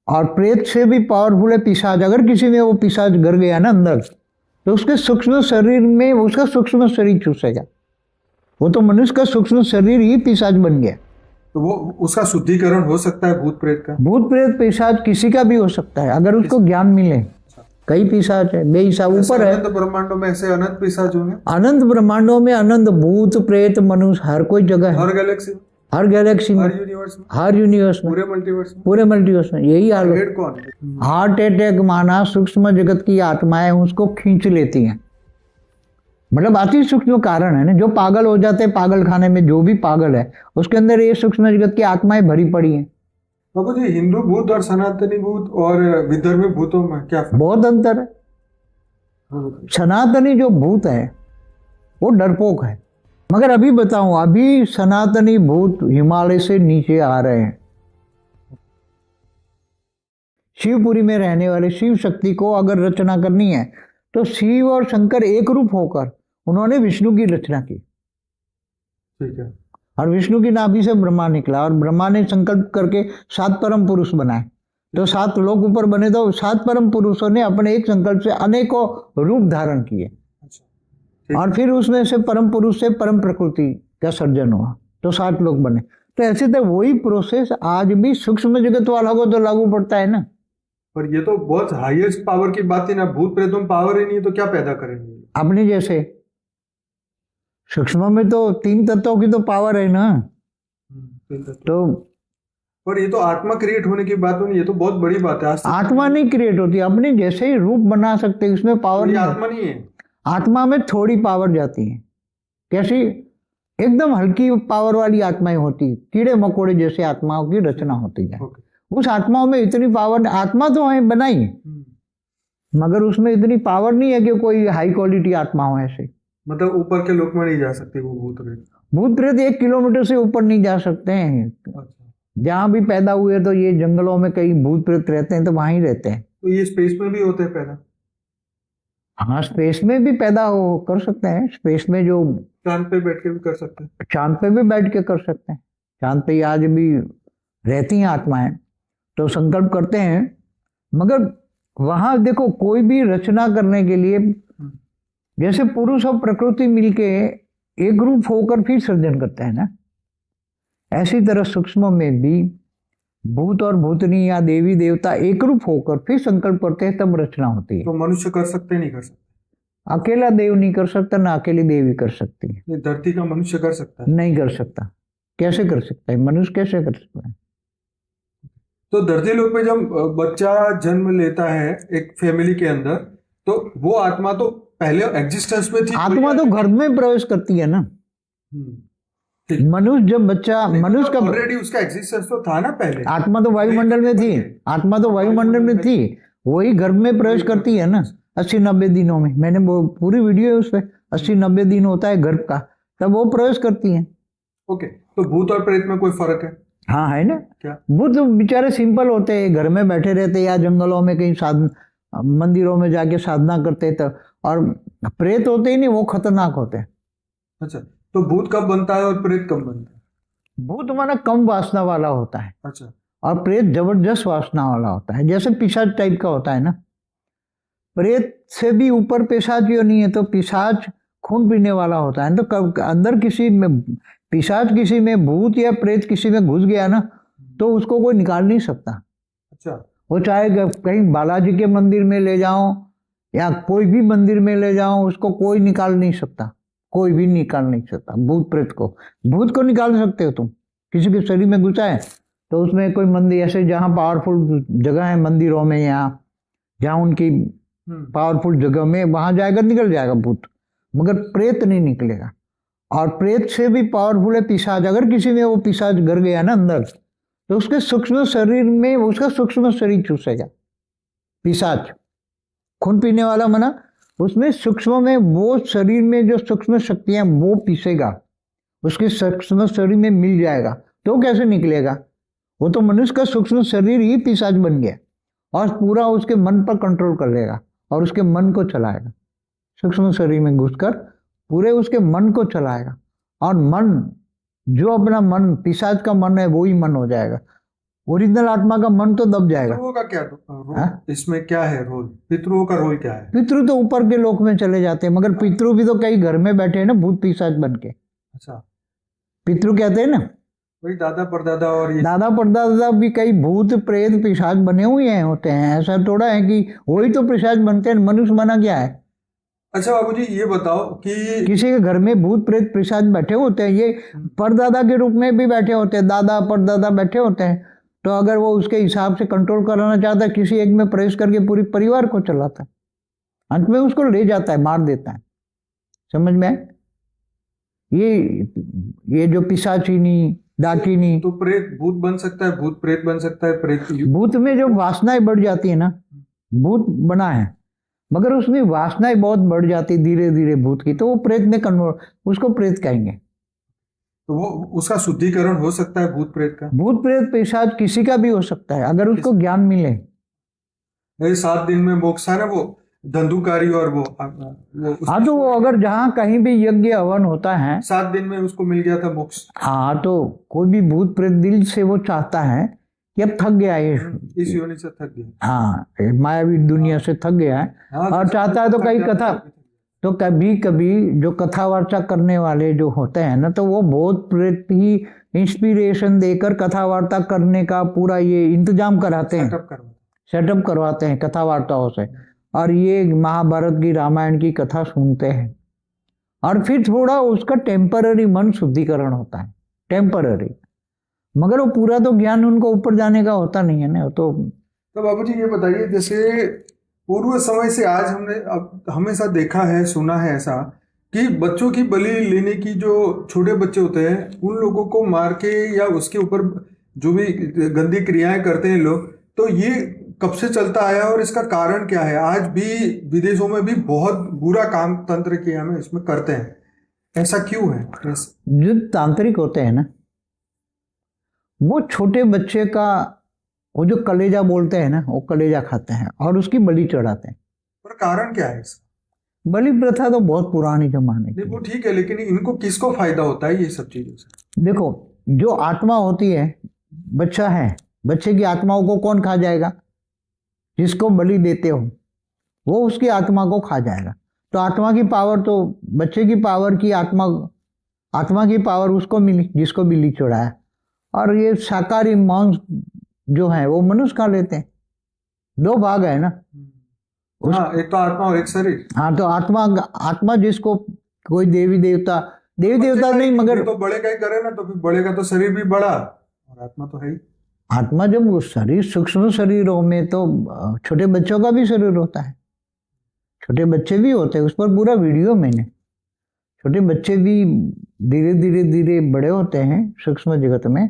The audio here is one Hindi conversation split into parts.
और प्रेत से भी पावरफुल है पिशाच। अगर किसी में वो पिशाच घर गया ना अंदर, तो उसके सूक्ष्म शरीर में उसका सूक्ष्म शरीर चूसेगा। वो तो मनुष्य का सूक्ष्म शरीर ही पिशाच बन गया। तो वो उसका शुद्धिकरण हो सकता है भूत प्रेत का? भूत प्रेत पिशाच किसी का भी हो सकता है अगर उसको ज्ञान मिले। कई पिशाच है, बेहिसाब ऊपर है। अनंत ब्रह्मांडों में ऐसे अनंत पिशाच होंगे? अनंत ब्रह्मांडों में अनंत भूत प्रेत मनुष्य हर कोई जगह है। हर गैलेक्सी में, हर गैलेक्सी में, हर यूनिवर्स में, हर यूनिवर्स में, पूरे मल्टीवर्स में, पूरे मल्टीवर्स में यही हाल है। हेड कौन? हार्ट अटैक माना सूक्ष्म जगत की आत्माएं उसको खींच लेती हैं। मतलब अति सूक्ष्म कारण है ना, जो पागल हो जाते हैं पागल खाने में, जो भी पागल है उसके अंदर ये सूक्ष्म जगत की आत्माएं भरी पड़ी हैं। बाबू जी, हिंदू भूत और सनातनी भूत और विधर्मी भूतों में क्या फर्क? बहुत अंतर है। सनातनी जो भूत है वो डरपोक है। मगर अभी बताऊं, अभी सनातनी भूत हिमालय से नीचे आ रहे हैं। शिवपुरी में रहने वाले शिव शक्ति को अगर रचना करनी है तो शिव और शंकर एक रूप होकर उन्होंने विष्णु की रचना की। ठीक है। और विष्णु की नाभि से ब्रह्मा निकला और ब्रह्मा ने संकल्प करके 7 परम पुरुष बनाए। तो 7 लोग ऊपर बने, तो 7 परम पुरुषों ने अपने एक संकल्प से अनेकों रूप धारण किए। और फिर उसमें से परम पुरुष से परम प्रकृति का सर्जन हुआ, तो 7 लोग बने। तो ऐसे तो वही प्रोसेस आज भी सूक्ष्म जगत वालों को तो लागू पड़ता है ना। पर ये तो बहुत हाईएस्ट पावर की बात है ना। भूत प्रेतों में पावर ही नहीं है तो क्या पैदा करेंगे? अपने जैसे सूक्ष्म में तो 3 तत्वों की तो पावर है ना। तो पर ये तो आत्मा क्रिएट होने की बात नहीं, ये तो बहुत बड़ी बात है। आत्मा नहीं क्रिएट होती, अपने जैसे ही रूप बना सकते, इसमें पावर नहीं। आत्मा नहीं है। आत्मा में थोड़ी पावर जाती है। कैसी? एकदम हल्की पावर वाली आत्माएं होती, कीड़े मकोड़े जैसे आत्माओं की रचना होती है। उस आत्माओं में इतनी पावर, आत्मा तो है बनाई, मगर उसमें इतनी पावर नहीं है कि कोई हाई क्वालिटी आत्मा हो ऐसे। मतलब ऊपर के लोक में नहीं जा सकते वो भूत प्रेत? भूत प्रेत 1 किलोमीटर से ऊपर नहीं जा सकते हैं। जहां भी पैदा हुए तो ये जंगलों में कई भूत प्रेत रहते हैं, तो वहां ही रहते हैं। तो ये स्पेस में भी होते हैं पैदा? हाँ, स्पेस में भी पैदा हो कर सकते हैं। स्पेस में जो चांद पे बैठ के भी कर सकते हैं। चांद पे भी बैठ के कर सकते हैं। चांद पे आज भी रहती हैं आत्माएं, तो संकल्प करते हैं। मगर वहां देखो, कोई भी रचना करने के लिए जैसे पुरुष और प्रकृति मिलके एक रूप होकर फिर सर्जन करते हैं ना, ऐसी तरह सूक्ष्म में भी भूत और भूतनी या देवी देवता एक रूप होकर फिर संकल्प करते हैं, तब रचना होती है। तो मनुष्य कर सकते नहीं कर सकते? अकेला देव नहीं कर सकता, ना अकेली देवी कर सकती है। धरती का मनुष्य कर सकता है? नहीं कर सकता। कैसे कर सकता है? मनुष्य कैसे कर सकता है? तो धरती लोक में जब बच्चा जन्म लेता है एक फैमिली के अंदर, तो वो आत्मा तो पहले एग्जिस्टेंस में थी। आत्मा तो घर में प्रवेश करती है ना। मनुष्य जब बच्चा, मनुष्य का ऑलरेडी उसका एग्जिस्टेंस तो था ना पहले। आत्मा तो वायुमंडल में थी, आत्मा तो वायुमंडल में थी, वही गर्भ में प्रवेश करती है ना 80-90 दिनों में। मैंने वो पूरी वीडियो है उस पर, 80-90 दिन होता है गर्भ का, तब वो प्रवेश करती है। ओके, तो भूत और प्रेत में कोई फर्क है? हाँ है ना। क्या? भूत बेचारे सिंपल होते हैं, घर में बैठे रहते या जंगलों में कहीं साधना, मंदिरों में जाके साधना करते। तो और प्रेत होते ही नहीं, वो खतरनाक होते हैं। अच्छा, तो भूत कब बनता है और प्रेत कब बनता है? भूत माना कम वासना वाला होता है। अच्छा। और प्रेत जबरदस्त वासना वाला होता है, जैसे पिशाच टाइप का होता है ना। प्रेत से भी ऊपर पिशाच जो नहीं है, तो पिशाच खून पीने वाला होता है। तो अंदर किसी में पिशाच, किसी में भूत या प्रेत किसी में घुस गया ना, तो उसको कोई निकाल नहीं सकता। अच्छा। वो चाहे कहीं बालाजी के मंदिर में ले जाओ या कोई भी मंदिर में ले जाओ, उसको कोई निकाल नहीं सकता। कोई भी निकाल नहीं सकता भूत प्रेत को। भूत को निकाल सकते हो तुम, किसी के शरीर में घुसा है तो उसमें कोई मंदिर ऐसे जहाँ पावरफुल जगह है मंदिरों में, या जहाँ उनकी पावरफुल जगह में, वहां जाएगा निकल जाएगा भूत, मगर प्रेत नहीं निकलेगा। और प्रेत से भी पावरफुल है पिशाच। अगर किसी में वो पिशाच घर गया ना अंदर, तो उसके सूक्ष्म शरीर में उसका सूक्ष्म शरीर चूसेगा। पिशाच खून पीने वाला मना, उसमें सूक्ष्म में वो शरीर में जो सूक्ष्म शक्तियां वो पीसेगा, उसके सूक्ष्म शरीर में मिल जाएगा। तो कैसे निकलेगा? वो तो मनुष्य का सूक्ष्म शरीर ही पिशाच बन गया और पूरा उसके मन पर कंट्रोल कर लेगा और उसके मन को चलाएगा। सूक्ष्म शरीर में घुसकर पूरे उसके मन को चलाएगा। और मन जो अपना मन, पिशाच का मन है, वो ही मन हो जाएगा। ओरिजिनल आत्मा का मन तो दब जाएगा। पितरुओं का क्या रोल हाँ? इसमें क्या है रोल? पितरुओं का रोल क्या है? पितृ तो ऊपर के लोक में चले जाते हैं, मगर पितृ भी तो कई घर में बैठे हैं ना भूत पिशाच बन के। अच्छा, पितृ कहते हैं ना, वही दादा परदादा और ये। दादा परदादा भी कई भूत प्रेत पिशाच बने हुए हैं होते हैं। ऐसा थोड़ा है कि वही तो पिशाच बनते हैं, मनुष्य बना क्या है। अच्छा बाबूजी, ये बताओ कि किसी के घर में भूत प्रेत पिशाच बैठे होते हैं, ये परदादा के रूप में भी बैठे होते हैं, दादा परदादा बैठे होते हैं। तो अगर वो उसके हिसाब से कंट्रोल कराना चाहता है, किसी एक में प्रवेश करके पूरी परिवार को चलाता है, अंत में उसको ले जाता है, मार देता है। समझ में आए? ये जो पिशाचिनी डाकिनी, तो प्रेत भूत बन सकता है, भूत प्रेत बन सकता है, प्रेत भूत में जो वासनाएं बढ़ जाती है ना, भूत बना है मगर उसमें वासनाएं बहुत बढ़ जाती धीरे धीरे भूत की, तो वो प्रेत में कन्वर्ट, उसको प्रेत कहेंगे। तो वो उसका शुद्धिकरण हो सकता है भूत प्रेत का? भूत प्रेत पिशाच किसी का भी हो सकता है अगर उसको ज्ञान मिले। ये 7 दिन में मोक्ष है ना, वो धंधुकारी और वो हाँ, तो वो अगर जहाँ कहीं भी यज्ञ हवन होता है 7 दिन में उसको मिल गया था मोक्ष। हाँ, तो कोई भी भूत प्रेत दिल से वो चाहता है कि अब थक गया ये, इस योनि से थक गया, हाँ मायावी दुनिया से थक गया है, हाँ, और चाहता है तो कई कथा, तो कभी कभी जो कथा वार्ता करने वाले जो होते हैं ना, तो वो भूत प्रेत ही इंस्पिरेशन देकर कथा वार्ता करने का पूरा ये इंतजाम कराते हैं, सेटअप करवाते हैं कथा वार्ताओं से, और ये महाभारत की रामायण की कथा सुनते हैं, और फिर थोड़ा उसका टेम्पररी मन शुद्धिकरण होता है, टेम्पररी, मगर वो पूरा तो ज्ञान उनको ऊपर जाने का होता नहीं है ना। तो बाबूजी ये बताइए, जैसे पूर्व समय से आज हमने अब हमेशा देखा है, सुना है ऐसा कि बच्चों की बलि लेने की, जो छोटे बच्चे होते हैं उन लोगों को मार के या उसके ऊपर जो भी गंदी क्रियाएं करते हैं लोग, तो ये कब से चलता आया और इसका कारण क्या है? आज भी विदेशों में भी बहुत बुरा काम तंत्र किया में इसमें करते हैं, ऐसा क्यों है? जो तांत्रिक होते हैं ना, वो छोटे बच्चे का वो जो कलेजा बोलते हैं ना, वो कलेजा खाते हैं और उसकी बलि चढ़ाते हैं। पर कारण क्या है इसका? बलि प्रथा तो बहुत पुरानी जमाने की। वो ठीक है, लेकिन इनको किसको फायदा होता है ये सब चीजों से? देखो, जो आत्मा होती है, बच्चा है, बच्चे की आत्माओं को कौन खा जाएगा? जिसको बलि देते हो वो उसकी आत्मा को खा जाएगा। तो आत्मा की पावर तो बच्चे की पावर की आत्मा की पावर उसको मिली जिसको बलि चढ़ाया। और ये शाकाहारी मांस जो है वो मनुष्य खा लेते हैं। 2 भाग है ना, हाँ, एक तो आत्मा और एक शरीर। हाँ, तो आत्मा जिसको कोई देवी देवता नहीं, मगर तो बड़े का ही करे ना, तो फिर बड़े का तो शरीर भी बड़ा और आत्मा तो है ही। आत्मा जब वो शरीर सूक्ष्म शरीरों में, तो छोटे बच्चों का भी शरीर होता है, छोटे बच्चे भी होते हैं, उस पर पूरा वीडियो मैंने। छोटे बच्चे भी धीरे धीरे धीरे बड़े होते हैं सूक्ष्म जगत में,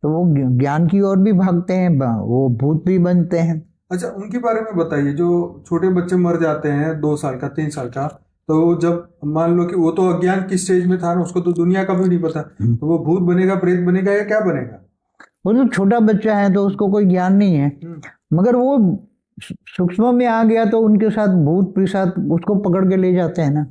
तो वो ज्ञान की ओर भी भागते हैं, वो भूत भी बनते हैं। अच्छा, उनके बारे में बताइए। जो छोटे बच्चे मर जाते हैं 2 साल का 3 साल का, तो जब मान लो कि वो तो अज्ञान की स्टेज में था ना, उसको तो दुनिया का भी नहीं पता, तो वो भूत बनेगा, प्रेत बनेगा या क्या बनेगा? वो जो छोटा बच्चा है तो उसको कोई ज्ञान नहीं है, मगर वो सूक्ष्म में आ गया तो उनके साथ भूत पिशाच उसको पकड़ के ले जाते हैं ना,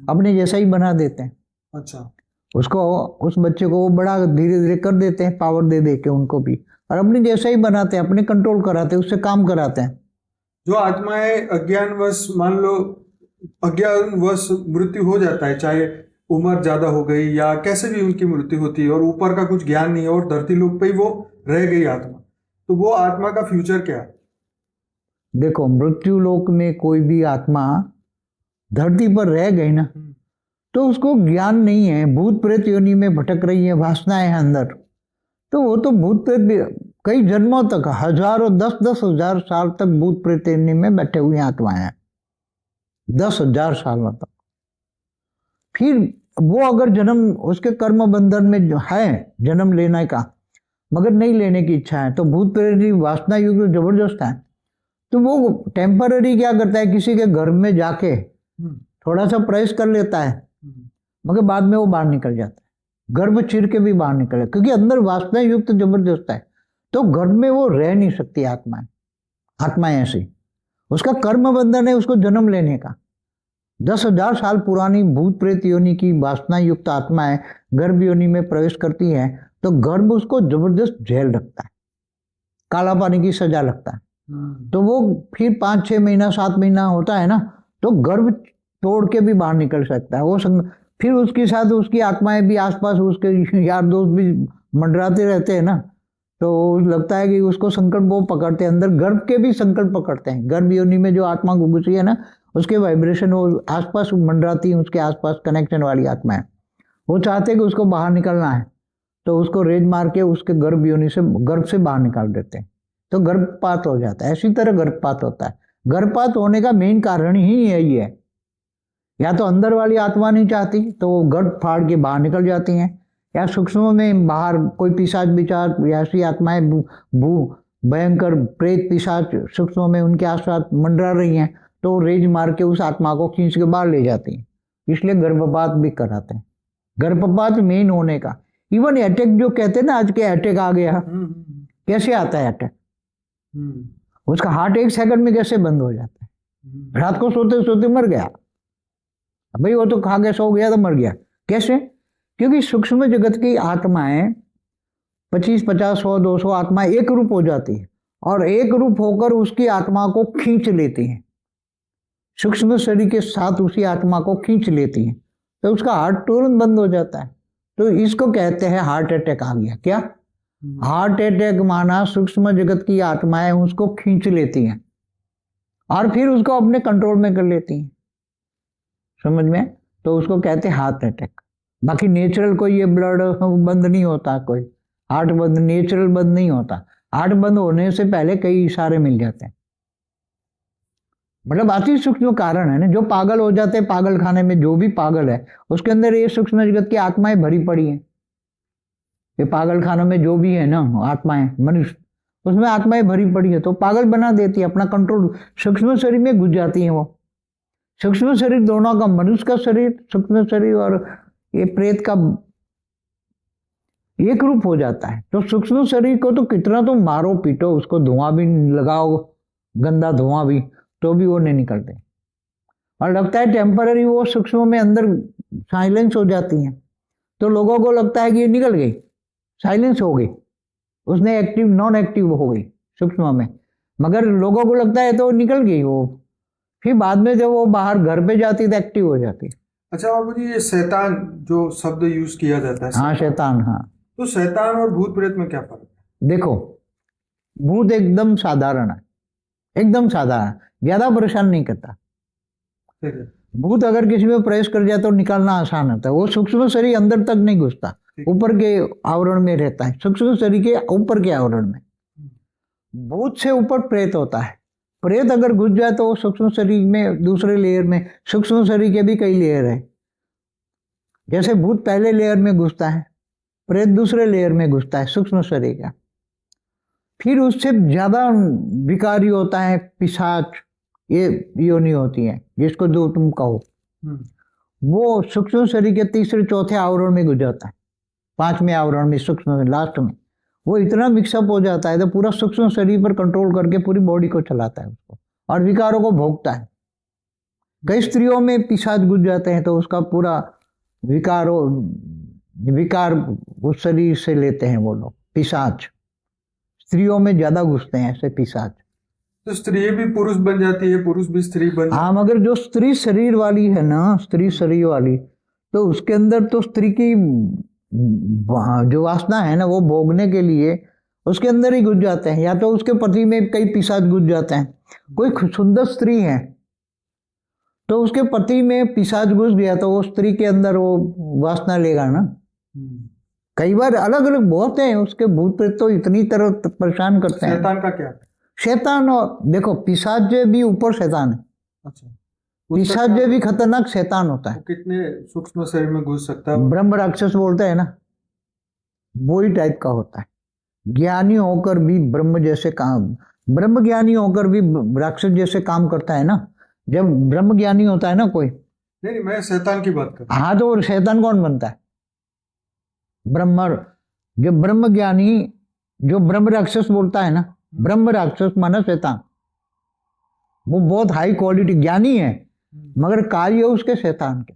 अपने जैसा ही बना देते हैं। अच्छा, उसको, उस बच्चे को वो बड़ा धीरे धीरे कर देते हैं, पावर दे दे के उनको भी, और अपने जैसा ही बनाते हैं, अपने कंट्रोल कराते हैं, उससे काम कराते हैं। जो आत्माएं अज्ञानवश, मान लो अज्ञानवश मृत्यु हो जाता है, चाहे उम्र ज्यादा हो गई या कैसे भी उनकी मृत्यु होती है, और ऊपर का कुछ ज्ञान नहीं है और धरती लोक पे ही वो रह गई आत्मा, तो वो आत्मा का फ्यूचर क्या है? देखो, मृत्यु लोक में कोई भी आत्मा धरती पर रह गई ना, तो उसको ज्ञान नहीं है, भूत प्रेत योनि में भटक रही है, वासनाएं है अंदर, तो वो तो भूत प्रेत कई जन्मों तक, हजारों 10-10 हजार साल तक भूत प्रेत योनि में बैठे हुए आत्माएं हैं, 10,000 सालों तक। फिर वो अगर जन्म, उसके कर्म बंधन में है जन्म लेने का, मगर नहीं लेने की इच्छा है, तो भूत प्रेत वासना युक्त जबरदस्त है, तो वो टेम्पररी क्या करता है, किसी के घर में जाके थोड़ा सा प्रयास कर लेता है, मगर बाद में वो बाहर निकल जाता है, गर्भ चीर के भी बाहर निकले, क्योंकि अंदर वासना युक्त जबरदस्त है, तो गर्भ में वो रह नहीं सकती आत्माएं ऐसी, उसका कर्म बंधन है उसको जन्म लेने का। 10,000 साल पुरानी भूत प्रेत योनि की वासना युक्त आत्माएं गर्भ योनि में प्रवेश करती है, तो गर्भ उसको जबरदस्त झेल रखता है, काला पानी की सजा लगता है। तो वो फिर 5-6 महीना 7 महीना होता है ना, तो गर्भ तोड़ के भी बाहर निकल सकता है वो फिर उसके साथ उसकी आत्माएं भी आसपास, उसके यार दोस्त भी मंडराते रहते हैं ना, तो लगता है कि उसको संकल्प वो पकड़ते हैं, अंदर गर्भ के भी संकल्प पकड़ते हैं। गर्भ योनि में जो आत्मा घुसी है ना, उसके वाइब्रेशन वो आसपास मंडराती है, उसके आसपास कनेक्शन वाली आत्माएं, वो चाहते हैं कि उसको बाहर निकलना है, तो उसको रेज मार के उसके गर्भ योनि से, गर्भ से बाहर निकाल देते हैं, तो गर्भपात हो जाता है। इसी तरह गर्भपात होता है। गर्भपात होने का मेन कारण ही यही है, या तो अंदर वाली आत्मा नहीं चाहती तो वो गर्भ फाड़ के बाहर निकल जाती हैं, या सूक्ष्म में बाहर कोई पिशाच विचार या ऐसी आत्माएं भू भयंकर प्रेत पिशाच सूक्ष्म में उनके आसपास मंडरा रही हैं, तो रेज मार के उस आत्मा को खींच के बाहर ले जाती हैं। इसलिए गर्भपात भी कराते हैं। गर्भपात मेन होने का, इवन अटैक जो कहते हैं ना, आज के अटैक आ गया, कैसे आता है अटैक? उसका हार्ट 1 सेकंड में कैसे बंद हो जाता है? रात को सोते सोते मर गया, भाई वो तो खा के सो गया तो मर गया, कैसे? क्योंकि सूक्ष्म जगत की आत्माएं 25, 50, 100, 200 आत्माएं एक रूप हो जाती है, और एक रूप होकर उसकी आत्मा को खींच लेती हैं, सूक्ष्म शरीर के साथ उसी आत्मा को खींच लेती हैं, तो उसका हार्ट तुरंत बंद हो जाता है। तो इसको कहते हैं हार्ट अटैक आ गया। क्या हार्ट अटैक? माना सूक्ष्म जगत की आत्माएं उसको खींच लेती हैं और फिर उसको अपने कंट्रोल में कर लेती हैं, समझ में? तो उसको कहते हैं हार्ट अटैक। बाकी नेचुरल कोई ये ब्लड बंद नहीं होता, कोई हार्ट बंद नेचुरल बंद नहीं होता। हार्ट बंद होने से पहले कई इशारे मिल जाते हैं, मतलब अति सूक्ष्म कारण है ना। जो पागल हो जाते हैं पागल खाने में, जो भी पागल है उसके अंदर ये सूक्ष्म जगत की आत्माएं भरी पड़ी हैं। ये पागल खानों में जो भी है ना आत्माएं, मनुष्य, उसमें आत्माएं भरी पड़ी है, तो पागल बना देती है, अपना कंट्रोल सूक्ष्म शरीर में घुस जाती है। वो सूक्ष्म शरीर दोनों का, मनुष्य का शरीर सूक्ष्म शरीर और ये प्रेत का एक रूप हो जाता है। तो सूक्ष्म शरीर को तो कितना तो मारो पीटो, उसको धुआं भी लगाओ, गंदा धुआं भी, तो भी वो नहीं निकलते, और लगता है टेम्पररी वो सूक्ष्म में अंदर साइलेंस हो जाती हैं। तो लोगों को लगता है कि ये निकल गई, साइलेंस हो गई, उसने एक्टिव नॉन एक्टिव हो गई सूक्ष्म में, मगर लोगों को लगता है तो निकल गई वो, फिर बाद में जब वो बाहर घर पे जाती तो एक्टिव हो जाती। अच्छा बाबू जी, ये शैतान जो शब्द यूज किया जाता है, हाँ शैतान, हाँ। तो शैतान और भूत प्रेत में क्या फर्क है? देखो, भूत एकदम साधारण है, एकदम साधारण, ज्यादा परेशान नहीं करता। ठीक है। भूत अगर किसी में प्रवेश कर जाए तो निकालना आसान होता है। वो सूक्ष्म शरीर अंदर तक नहीं घुसता, ऊपर के आवरण में रहता है, सूक्ष्म शरीर के ऊपर के आवरण में। भूत से ऊपर प्रेत होता है। प्रेत अगर घुस जाए तो वो सूक्ष्म शरीर में दूसरे लेयर में, सूक्ष्म शरीर के भी कई लेयर है। जैसे भूत पहले लेयर में घुसता है, प्रेत दूसरे लेयर में घुसता है सूक्ष्म शरीर का। फिर उससे ज्यादा विकारी होता है पिशाच, ये योनि होती है जिसको जो तुम कहो, वो सूक्ष्म शरीर के तीसरे चौथे आवरण में घुस जाता है, 5वें आवरण में, सूक्ष्म लास्ट में। वो इतना मिक्सअप हो जाता है तो पूरा सूक्ष्म शरीर पर कंट्रोल करके पूरी बॉडी को चलाता है उसको, और विकारों को भोगता है। कई स्त्रियों में पिशाच घुस जाते हैं तो उसका पूरा विकार उस शरीर से लेते हैं वो लोग। पिशाच स्त्रियों में ज्यादा घुसते हैं ऐसे पिशाच। तो स्त्री भी पुरुष बन जाती है, पुरुष भी स्त्री बन जाती है। हाँ, मगर जो स्त्री शरीर वाली है ना, स्त्री शरीर वाली, तो उसके अंदर तो स्त्री की जो वासना है ना, वो भोगने के लिए उसके अंदर ही घुस जाते हैं, या तो उसके पति में कई पिशाच घुस जाते हैं। कोई सुंदर स्त्री है तो उसके पति में पिशाच घुस गया तो वो स्त्री के अंदर वो वासना लेगा ना। कई बार अलग अलग बहुत हैं उसके भूत प्रेत, तो इतनी तरह परेशान करते हैं। शैतान का क्या? शैतान, और देखो पिशाच भी ऊपर शैतान है। अच्छा, पिशाच भी खतरनाक शैतान होता है। कितने सूक्ष्म शरीर में घुस सकता है? ब्रह्म राक्षस बोलते हैं ना, वो ही टाइप का होता है। ज्ञानी होकर भी ब्रह्म जैसे काम, ब्रह्म ज्ञानी होकर भी राक्षस जैसे काम करता है ना। जब ब्रह्म ज्ञानी होता है ना कोई, नहीं, मैं शैतान की बात कर रहा हूं। हाँ, तो शैतान कौन बनता है? ब्रह्म। जो ब्रह्म ज्ञानी, जो ब्रह्म राक्षस बोलता है ना, ब्रह्म राक्षस माना शैतान, वो बहुत हाई क्वालिटी ज्ञानी है, मगर कार्य उसके शैतान के।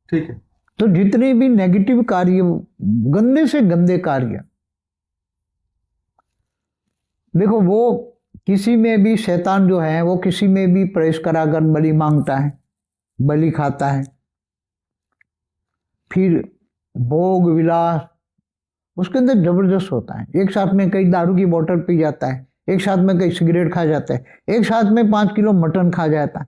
ठीक है। तो जितने भी नेगेटिव कार्य, गंदे से गंदे कार्य, देखो वो किसी में भी शैतान जो है वो किसी में भी प्रवेश कराकर बलि मांगता है, बलि खाता है, फिर भोग विलास उसके अंदर जबरदस्त होता है। एक साथ में कई दारू की बोतल पी जाता है, एक साथ में कई सिगरेट खा जाता है, एक साथ में 5 किलो मटन खा जाता है,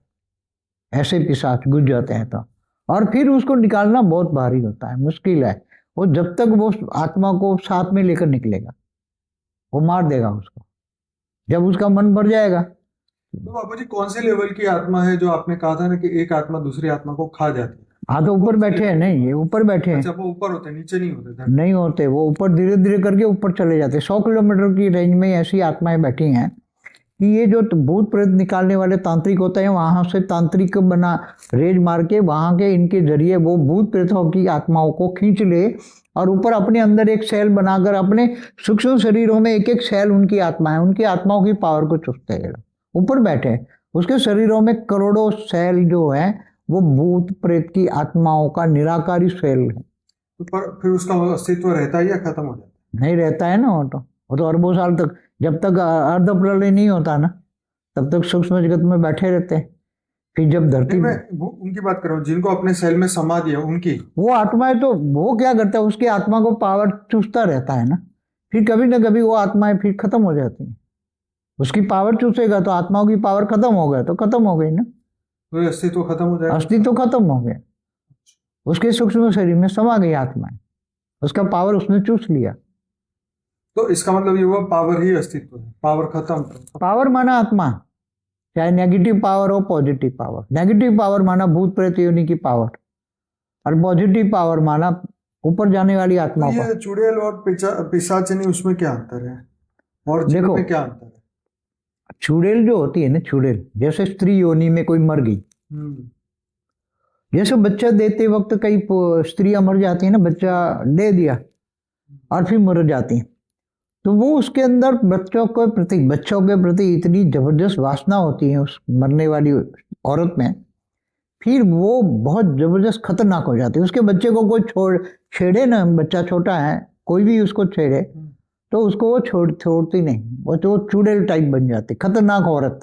ऐसे पिशाच घुस जाते हैं तो। और फिर उसको निकालना बहुत भारी होता है, मुश्किल है। वो जब तक वो आत्मा को साथ में लेकर निकलेगा, वो मार देगा उसको जब उसका मन भर जाएगा। तो बाबा जी कौन से लेवल की आत्मा है जो आपने कहा था ना कि एक आत्मा दूसरी आत्मा को खा जाती है? हाँ तो ऊपर बैठे हैं, नहीं ये ऊपर बैठे हैं। अच्छा, वो ऊपर होते हैं, नीचे नहीं होते धरती? नहीं होते, वो ऊपर धीरे धीरे करके ऊपर चले जाते। 100 किलोमीटर की रेंज में ऐसी आत्माएं बैठी हैं कि ये जो भूत प्रेत निकालने वाले तांत्रिक होते हैं, वहां से तांत्रिक बना रेज मार के वहां के इनके जरिए वो भूत प्रेतों की आत्माओं को खींच ले और ऊपर अपने अंदर एक सेल बनाकर अपने सूक्ष्म शरीरों में एक एक सेल उनकी आत्मा है, उनकी आत्माओं की पावर को चुसते हैं। ऊपर बैठे उसके शरीरों में करोड़ों सेल जो है वो भूत प्रेत की आत्माओं का निराकारी सेल है। तो पर फिर उसका अस्तित्व रहता है या खत्म हो जाता है? नहीं रहता है ना, वो तो अरबों साल तक, जब तक अर्ध प्रलय नहीं होता ना तब तक सूक्ष्म जगत में बैठे रहते हैं। फिर जब धरती मैं उनकी बात कर रहा हूँ जिनको अपने सेल में समा दिया, उनकी वो आत्माएं, तो वो क्या करता है उसकी आत्मा को पावर चूसता रहता है ना, फिर कभी ना कभी वो आत्माएं फिर खत्म हो जाती हैं। उसकी पावर चूसेगा तो आत्माओं की पावर खत्म हो गया तो खत्म हो गई ना, तो ये अस्तित्व खत्म हो जाएगा, अस्तित्व खत्म हो गया। उसके सूक्ष्म शरीर में समा गई आत्माएं, उसका पावर उसने चूस लिया। तो इसका मतलब ये हुआ पावर ही अस्तित्व है, पावर खत्म। पावर माना आत्मा, चाहे नेगेटिव पावर हो पॉजिटिव पावर। नेगेटिव पावर माना भूत प्रेत योनि की पावर, और पॉजिटिव पावर माना ऊपर जाने वाली आत्मा। तो ये चुड़ैल और पिशाचिनी उसमें क्या अंतर है और जीव में क्या अंतर है? चुड़ैल जो होती है ना, चुड़ैल जैसे स्त्री योनि में कोई मर गई, जैसे बच्चा देते वक्त कई स्त्रियां मर जाती है ना, बच्चा दे दिया और फिर मर जाती हैं, तो वो उसके अंदर बच्चों के प्रति इतनी जबरदस्त वासना होती है उस मरने वाली औरत में, फिर वो बहुत जबरदस्त खतरनाक हो जाती है। उसके बच्चे को कोई छेड़े ना, बच्चा छोटा है, कोई भी उसको छेड़े तो उसको वो छोड़ती नहीं, वो तो चुड़ैल टाइप बन जाती, खतरनाक औरत।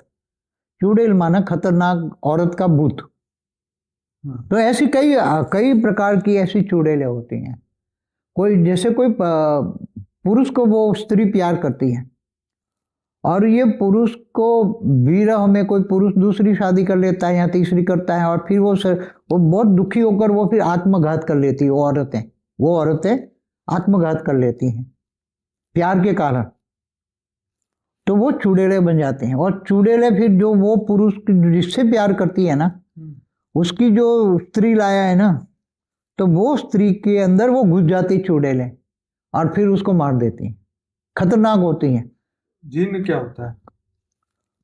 चुड़ैल माना खतरनाक औरत का भूत। तो ऐसी कई प्रकार की ऐसी चुड़ैलें होती हैं। कोई जैसे कोई पुरुष को वो स्त्री प्यार करती है और ये पुरुष को विरह में कोई पुरुष दूसरी शादी कर लेता है या तीसरी करता है, और फिर वो बहुत दुखी होकर वो फिर आत्मघात कर लेती है। वो औरतें आत्मघात कर लेती हैं प्यार के कारण, तो वो चुड़ैले बन जाते हैं। और चुड़ैले फिर जो वो पुरुष जिससे प्यार करती है ना, उसकी जो स्त्री लाया है ना, तो वो स्त्री के अंदर वो घुस जाती चुड़ैलें और फिर उसको मार देती हैं। खतरनाक होती हैं। जिन क्या होता है?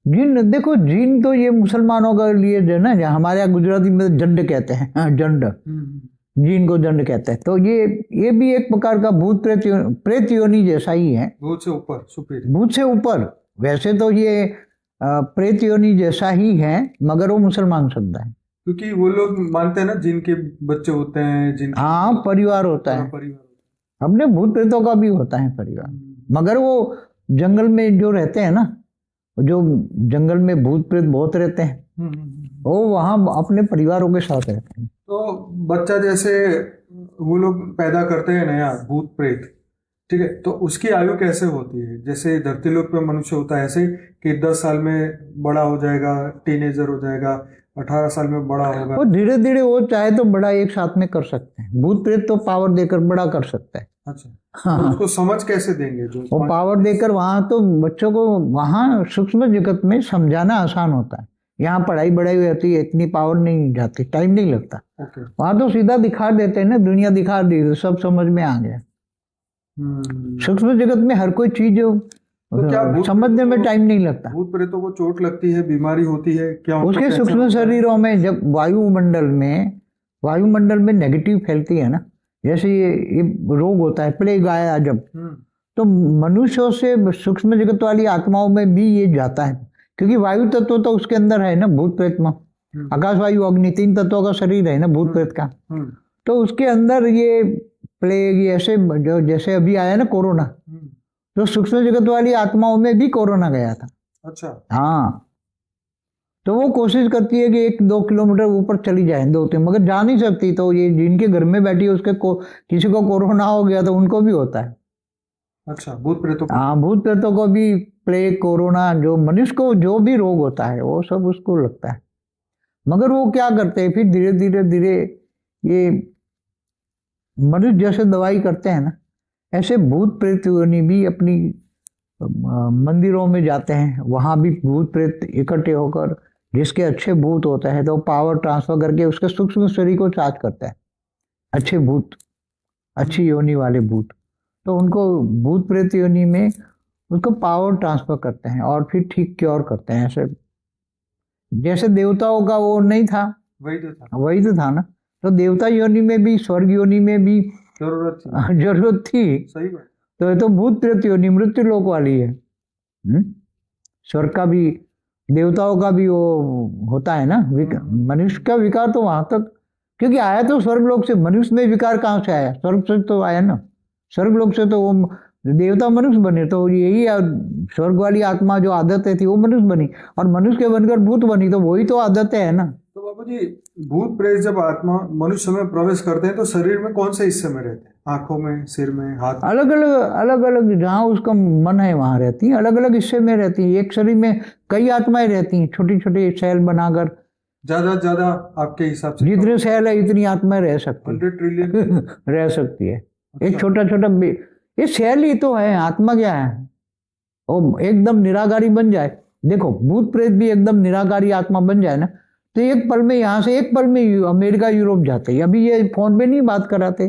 जिन, देखो जिन तो ये मुसलमानों के लिए जो ना, हमारे यहाँ गुजराती में जंड कहते हैं, जंड, जिन को जंड कहते हैं। तो ये भी एक प्रकार का भूत प्रेत योनि जैसा ही है, भूत से ऊपर, सुपीरियर, भूत से ऊपर। वैसे तो ये प्रेत योनि जैसा ही है, मगर वो मुसलमान शब्द है, क्योंकि वो लोग मानते हैं ना जिनके बच्चे होते हैं, जिनके हाँ परिवार होता है, अपने भूत प्रेतों का भी होता है परिवार। मगर वो जंगल में जो रहते हैं ना, जो जंगल में भूत प्रेत बहुत रहते हैं, वो वहाँ अपने परिवारों के साथ रहते हैं। तो बच्चा जैसे वो लोग पैदा करते हैं नया भूत प्रेत, ठीक है, तो उसकी आयु कैसे होती है? जैसे धरती लोक पे मनुष्य होता है ऐसे कि 10 साल में बड़ा हो जाएगा, टीनेजर हो जाएगा, 18 साल में बड़ा होगा। वो धीरे धीरे वो चाहे तो बड़ा एक साथ में कर सकते हैं। भूत प्रेत तो पावर देकर बड़ा कर सकता है। अच्छा, तो उसको समझ कैसे देंगे? जो वो पावर देकर वहां तो बच्चों को वहां सूक्ष्म जगत में समझाना आसान होता है। यहाँ पढ़ाई बढ़ाई होती है, इतनी पावर नहीं जाती, टाइम नहीं लगता। वहां तो सीधा दिखा देते हैं ना, दुनिया दिखा दी तो सब समझ में आ गया। सूक्ष्म जगत में हर कोई चीज तो क्या समझने में टाइम नहीं लगता। भूत प्रेतों को चोट लगती है, बीमारी होती है क्या? उसके सूक्ष्म शरीरों में जब वायुमंडल में नेगेटिव फैलती है ना, जैसे ये रोग होता है, प्लेग आया जब, तो मनुष्यों से सूक्ष्म जगत वाली आत्माओं में भी ये जाता है, क्योंकि वायु तत्व तो उसके अंदर है ना भूत प्रेत में। आकाश वायु अग्नि 3 तत्वों का शरीर है ना भूत प्रेत का। तो उसके अंदर ये प्लेग ऐसे जो जैसे अभी आया ना कोरोना, तो सूक्ष्म जगत वाली आत्माओं में भी कोरोना गया था। अच्छा। हाँ, तो वो कोशिश करती है कि 1-2 किलोमीटर ऊपर चली जाए, 2-3, मगर जा नहीं सकती। तो ये जिनके घर में बैठी है उसके किसी को कोरोना हो गया तो उनको भी होता है। अच्छा, भूत प्रेतों को। हाँ, भूत प्रेतों को भी प्लेग, कोरोना, जो मनुष्य को जो भी रोग होता है वो सब उसको लगता है। मगर वो क्या करते हैं, फिर धीरे धीरे धीरे ये मनुष्य जैसे दवाई करते हैं ना, ऐसे भूत प्रेत योनि भी अपनी मंदिरों में जाते हैं। वहां भी भूत प्रेत इकट्ठे होकर, जिसके अच्छे भूत होते हैं तो पावर ट्रांसफर करके उसके सूक्ष्म शरीर को चार्ज करता है। अच्छे भूत, अच्छी योनि वाले भूत, तो उनको भूत प्रेत योनि में उसको पावर ट्रांसफर करते हैं और फिर ठीक क्योर करते हैं। ऐसे जैसे देवताओं का वो नहीं था, वही तो था। वही तो था ना। तो देवता योनि में भी, स्वर्ग योनि में भी जरूरत थी। सही बात। तो ये तो भूत प्रेत योनि मृत्यु लोक वाली है। स्वर्ग का भी, देवताओं का भी वो होता है ना। मनुष्य का विकार तो वहां तक, क्योंकि आया तो स्वर्ग लोक से, मनुष्य में विकार कहाँ से आया? स्वर्ग से तो आया ना। स्वर्ग लोक से तो वो देवता मनुष्य बने, तो यही स्वर्ग वाली आत्मा जो आदतें थी वो मनुष्य बनी, और मनुष्य के बनकर भूत बनी, तो वही तो आदतें है ना। तो बाबू जी, भूत प्रेत जब आत्मा मनुष्य में प्रवेश करते हैं तो शरीर में कौन से हिस्से में रहते हैं? आंखों में, सिर में, हाथ में? अलग अलग जहाँ उसका मन है वहां रहती है, अलग अलग हिस्से में रहती है। एक शरीर में कई आत्माएं रहती हैं, छोटी छोटी सेल बनाकर। ज्यादा आपके हिसाब से जितने सेल है इतनी आत्माएं रह सकती 100 ट्रिलियन रह सकती है। एक छोटा छोटा ये सेल ही तो है। आत्मा क्या है? वो एकदम निराकारी बन जाए। देखो, भूत प्रेत भी एकदम निराकारी आत्मा बन जाए ना, तो एक पल में, यहाँ से एक पल में अमेरिका यूरोप जाते हैं। अभी ये फोन पे नहीं बात कराते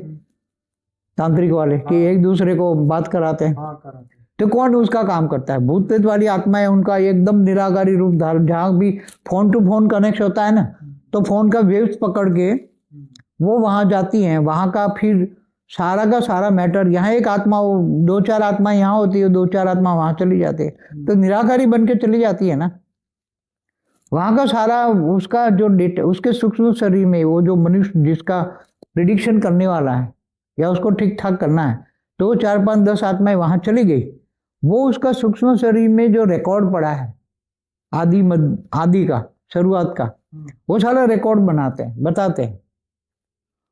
तांत्रिक वाले कि एक दूसरे को बात कराते हैं। कराते। तो कौन उसका काम करता है? भूत प्रेत वाली आत्मा है, उनका एकदम निराकारी रूप धारण। जहाँ भी फोन टू फोन कनेक्ट होता है ना, तो फोन का वेव्स पकड़ के वो वहां जाती हैं। वहां का फिर सारा का सारा मैटर, यहाँ एक आत्मा, वो 2-4 आत्मा यहाँ होती है, 2-4 आत्मा वहां चली जाती है, तो निराकारी बन के चली जाती है ना। वहां का सारा उसका जो डेटा, उसके सूक्ष्म शरीर में, वो जो मनुष्य जिसका प्रिडिक्शन करने वाला है या उसको ठीक ठाक करना है, तो 4-5-10 आत्माएं वहां चली गई। वो उसका सूक्ष्म शरीर में जो रिकॉर्ड पड़ा है आदि का, शुरुआत का, वो सारा रिकॉर्ड बनाते हैं, बताते हैं।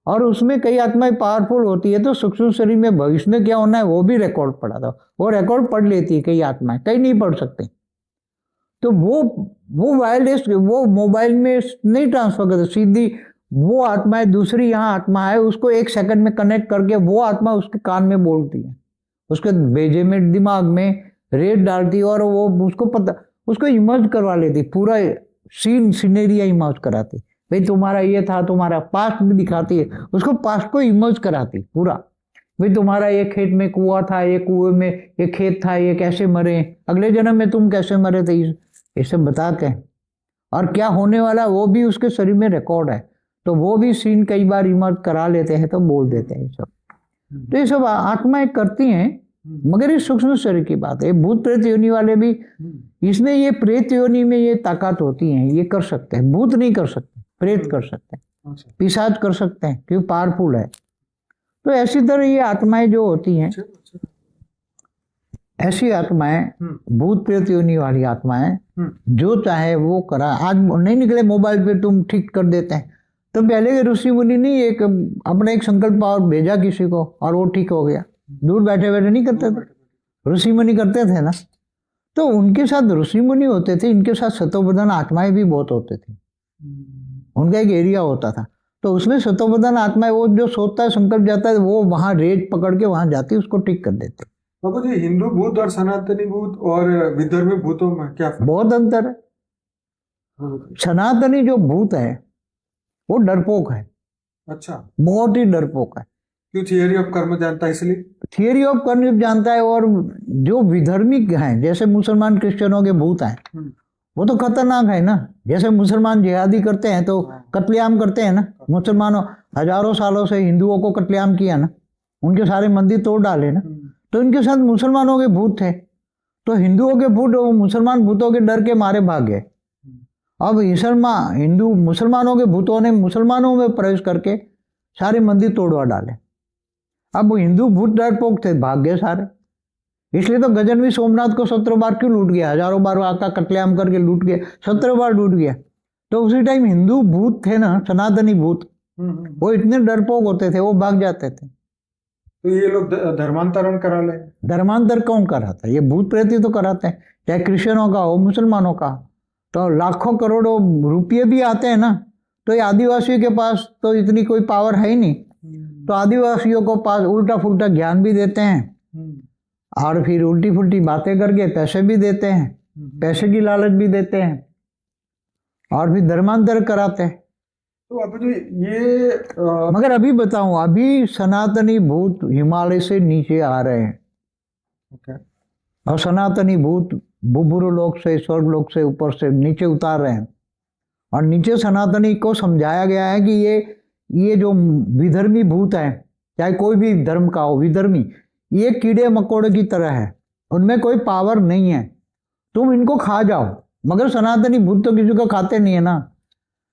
और उसमें कई आत्माएं पावरफुल होती है, तो सूक्ष्म शरीर में भविष्य में क्या होना है वो भी रिकॉर्ड पड़ा था। वो रिकॉर्ड पढ़ लेती है कई आत्माएं, कई नहीं पढ़ सकते। तो वो वायरलेस, वो मोबाइल में नहीं ट्रांसफर करते, सीधी वो आत्माएं, दूसरी यहाँ आत्मा है, उसको 1 सेकंड में कनेक्ट करके वो आत्मा उसके कान में बोलती है, उसके भेजे में, दिमाग में रेड डालती है, और वो उसको पता, उसको इमर्ज करवा लेती, पूरा सीनेरिया इमर्ज कराती। भाई तुम्हारा ये था, तुम्हारा पास्ट भी दिखाती है, उसको पास्ट को इमर्ज कराती पूरा। भाई तुम्हारा ये खेत में कुआं था, ये कुएं में ये खेत था, ये कैसे मरे, अगले जन्म में तुम कैसे मरे थे, ये सब बताते हैं। और क्या होने वाला वो भी उसके शरीर में रिकॉर्ड है, तो वो भी सीन कई बार इमर्ज करा लेते हैं, तो बोल देते हैं सब। तो ये सब आत्माएं करती हैं, मगर ये सूक्ष्म शरीर की बात है। भूत प्रेत योनि वाले भी, इसमें ये प्रेत योनि में ये ताकत होती है, ये कर सकते हैं। भूत नहीं कर सकते, प्रेत कर सकते हैं, पिशाच कर सकते हैं, क्योंकि पावरफुल है। तो ऐसी तरह ये आत्माएं जो होती हैं, ऐसी आत्माएं, भूत प्रेत योनि वाली आत्माएं, जो चाहे वो करा। आज नहीं निकले मोबाइल पे तुम ठीक कर देते हैं, तो पहले के ऋषि मुनि नहीं एक अपना एक संकल्प और भेजा किसी को और वो ठीक हो गया। दूर बैठे बैठे नहीं करते थे, ऋषि मुनि करते थे ना। तो उनके साथ ऋषि मुनि होते थे, इनके साथ सतोप्रधान आत्माएं भी बहुत होते थे। उनका एक एरिया होता था, तो उसमें सतोप्रधान आत्माएं, वो जो सोचता है, संकल्प जाता है, वो वहां रेत पकड़ के वहां जाती है, उसको ठीक कर देते। बाबू जी, हिंदू भूत और सनातनी भूत और विधर्मी भूतों में क्या फर्क? बहुत अंतर है। सनातनी जो भूत है वो डरपोक है। अच्छा, बहुत ही डरपोक है। क्यों? थियरी ऑफ कर्म जानता है इसलिए। थियरी ऑफ कर्म जानता है। और जो विधर्मी हैं, जैसे मुसलमान क्रिश्चियनों के भूत हैं, वो तो खतरनाक है ना। जैसे मुसलमान जिहादी करते हैं तो कत्लेआम करते हैं ना। मुसलमानों हजारों सालों से हिंदुओं को कत्लेआम किया ना, उनके सारे मंदिर तोड़ डाले ना। तो इनके साथ मुसलमानों के भूत थे, तो हिंदुओं के भूत मुसलमान भूतों के डर के मारे भाग गए। अब हिंदू मुसलमानों के भूतों ने मुसलमानों में प्रवेश करके सारे मंदिर तोड़वा डाले। अब हिंदू भूत डरपोक थे, भाग गए सारे। इसलिए तो गजनवी सोमनाथ को 17 बार क्यों लूट गया, हजारों बार आका कत्लेआम करके लूट गया, 17 बार लूट गया। तो उसी टाइम हिंदू भूत थे ना, सनातनी भूत, वो इतने डरपोक होते थे, वो भाग जाते थे। तो ये लोग धर्मांतरण करा ले। धर्मांतर कौन कराता है? ये भूत प्रेत ही तो कराते हैं, चाहे क्रिश्चियनों का हो, मुसलमानों का। तो लाखों करोड़ों रुपये भी आते हैं ना, तो ये आदिवासियों के पास तो इतनी कोई पावर है ही नहीं। तो आदिवासियों को पास उल्टा फुल्टा ज्ञान भी देते हैं और फिर उल्टी फुल्टी बातें करके पैसे भी देते हैं, पैसे की लालच भी देते हैं और फिर धर्मांतर कराते हैं। तो अब ये मगर अभी बताऊं, अभी सनातनी भूत हिमालय से नीचे आ रहे हैं। okay. और सनातनी भूत बुबुरु लोक से, स्वर्ग लोक से ऊपर से नीचे उतार रहे हैं। और नीचे सनातनी को समझाया गया है कि ये जो विधर्मी भूत है, चाहे कोई भी धर्म का हो, विधर्मी, ये कीड़े मकोड़े की तरह है, उनमें कोई पावर नहीं है, तुम इनको खा जाओ। मगर सनातनी भूत तो किसी को खाते नहीं है ना।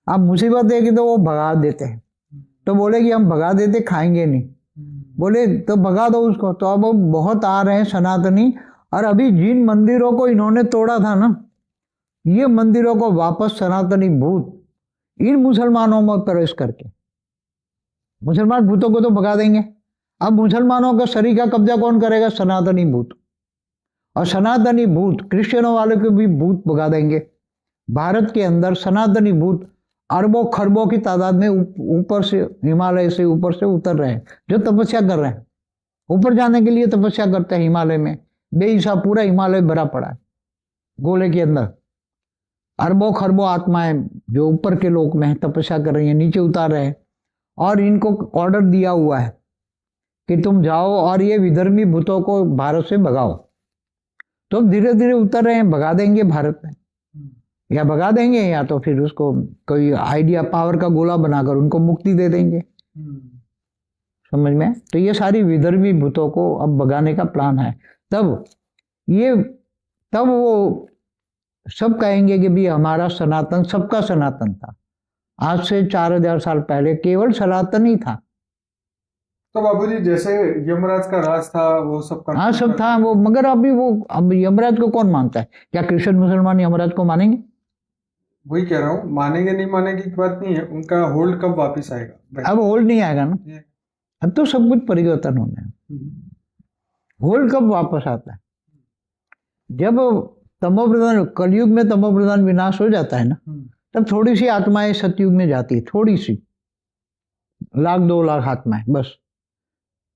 अब मुसीबत है कि तो वो भगा देते हैं, तो बोले कि हम भगा देते, खाएंगे नहीं, बोले तो भगा दो उसको। तो अब बहुत आ रहे हैं सनातनी, और अभी जिन मंदिरों को इन्होंने तोड़ा था ना, ये मंदिरों को वापस सनातनी भूत इन मुसलमानों में प्रवेश करके, मुसलमान भूतों को तो भगा देंगे। अब मुसलमानों का शरीर का कब्जा कौन करेगा? सनातनी भूत। और सनातनी भूत क्रिश्चियनों वाले को भी भूत भगा देंगे। भारत के अंदर सनातनी भूत अरबों खरबों की तादाद में ऊपर से, हिमालय से ऊपर से उतर रहे हैं, जो तपस्या कर रहे हैं। ऊपर जाने के लिए तपस्या करते हैं हिमालय में, बेहिसाब पूरा हिमालय भरा पड़ा है गोले के अंदर। अरबों खरबों आत्माएं जो ऊपर के लोक में तपस्या कर रही हैं, नीचे उतार रहे हैं। और इनको ऑर्डर दिया हुआ है कि तुम जाओ और ये विधर्मी भूतों को भारत से भगाओ। तो धीरे धीरे उतर रहे हैं, भगा देंगे भारत में, या भगा देंगे या तो फिर उसको कोई आइडिया पावर का गोला बनाकर उनको मुक्ति दे देंगे। समझ में? तो ये सारी विधर्मी भूतों को अब भगाने का प्लान है। तब वो सब कहेंगे कि भी हमारा सनातन सबका सनातन था। आज से 4000 साल पहले केवल सनातन ही था। तो बाबूजी जैसे यमराज का राज था वो सब हाँ सब था वो, मगर अब यमराज को कौन मानता है? क्या क्रिश्चियन मुसलमान यमराज को मानेंगे? वही कह रहा हूँ, मानेंगे नहीं मानेंगे की बात नहीं है, उनका होल्ड कब वापस आएगा? अब होल्ड नहीं आएगा ना, अब तो सब कुछ परिवर्तन होने हैं। होल्ड कब वापस आता है? जब तमोप्रधान, कलयुग में तमोप्रधान विनाश हो जाता है ना, तब थोड़ी सी आत्माएं सतयुग में जाती है, थोड़ी सी, 1,00,000 2,00,000 आत्माएं बस,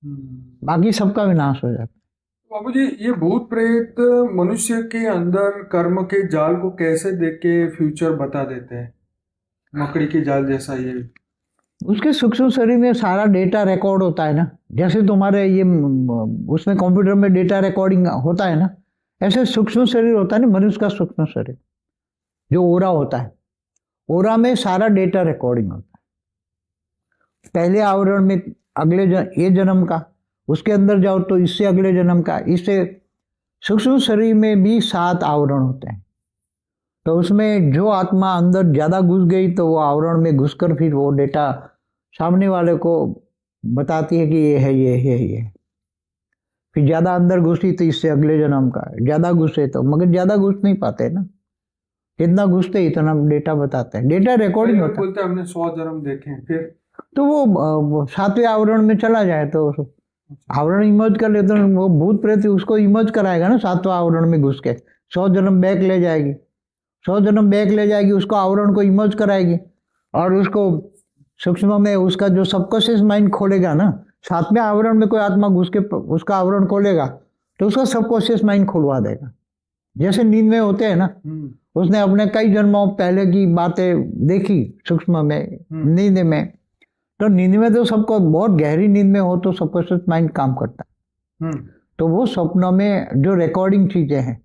बाकी सबका विनाश हो जाता है। बाबूजी ये भूत प्रेत मनुष्य के अंदर कर्म के जाल को कैसे देख के फ्यूचर बता देते हैं? मकड़ी के जाल जैसा ये उसके सूक्ष्म शरीर में सारा डेटा रिकॉर्ड होता है ना, जैसे तुम्हारे ये उसमें कंप्यूटर में डेटा रिकॉर्डिंग होता है ना, ऐसे सूक्ष्म शरीर होता है ना मनुष्य का सूक्ष्म शरीर, जो ओरा होता है, ओरा में सारा डेटा रिकॉर्डिंग होता है। पहले आवरण में अगले ये जन्म का, उसके अंदर जाओ तो इससे अगले जन्म का, इससे सूक्ष्म शरीर में भी 7 आवरण होते हैं। तो उसमें जो आत्मा अंदर ज्यादा घुस गई तो वो आवरण में घुसकर फिर वो डेटा सामने वाले को बताती है कि ये है, ये है, ये है। फिर ज्यादा अंदर घुसी तो इससे अगले जन्म का, ज्यादा घुसे तो, मगर ज्यादा घुस नहीं पाते ना, जितना घुसते इतना डेटा बताते हैं, डेटा रिकॉर्डिंग होता है। बोलते हमने 100 जन्म देखे हैं, फिर तो वो 7वें आवरण में चला जाए तो आवरण इमर्ज कर ले, तो वो भूत प्रेत उसको इमर्ज कराएगा ना 7वां आवरण में घुस के, 100 जन्म बैक ले जाएगी, 100 जन्म बैक ले जाएगी, उसको आवरण को इमर्ज कराएगी और उसको सूक्ष्म में उसका जो सबकॉन्शियस माइंड खोलेगा ना, 7वें आवरण में कोई आत्मा घुस के उसका आवरण खोलेगा तो उसका सबकॉन्शियस माइंड खुलवा देगा। जैसे नींद में होते हैं ना, उसने अपने कई जन्मों पहले की बातें देखी सूक्ष्म में, नींद में, तो नींद में तो सबको बहुत गहरी नींद में हो तो सबकॉन्शियस माइंड काम करता है। तो वो स्वप्नों में जो रिकॉर्डिंग चीजें हैं,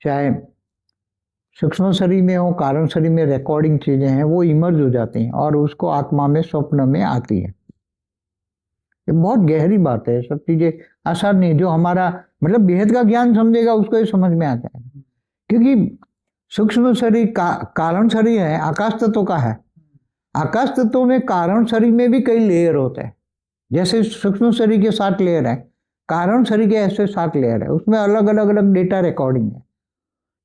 चाहे सूक्ष्म शरीर में हो, कारण शरीर में रिकॉर्डिंग चीजें हैं, वो इमर्ज हो जाती हैं और उसको आत्मा में स्वप्न में आती है। ये बहुत गहरी बात है, सब चीजें आसान नहीं। जो हमारा मतलब बेहद का ज्ञान समझेगा उसको ये समझ में आ जाएगा, क्योंकि सूक्ष्म शरीर कारण शरीर है, आकाश तत्व का है। आकाश तत्व में कारण शरीर में भी कई लेयर होते हैं, जैसे सूक्ष्म शरीर के 7 लेयर हैं, कारण शरीर के ऐसे 7 लेयर है, उसमें अलग अलग अलग डेटा रिकॉर्डिंग है।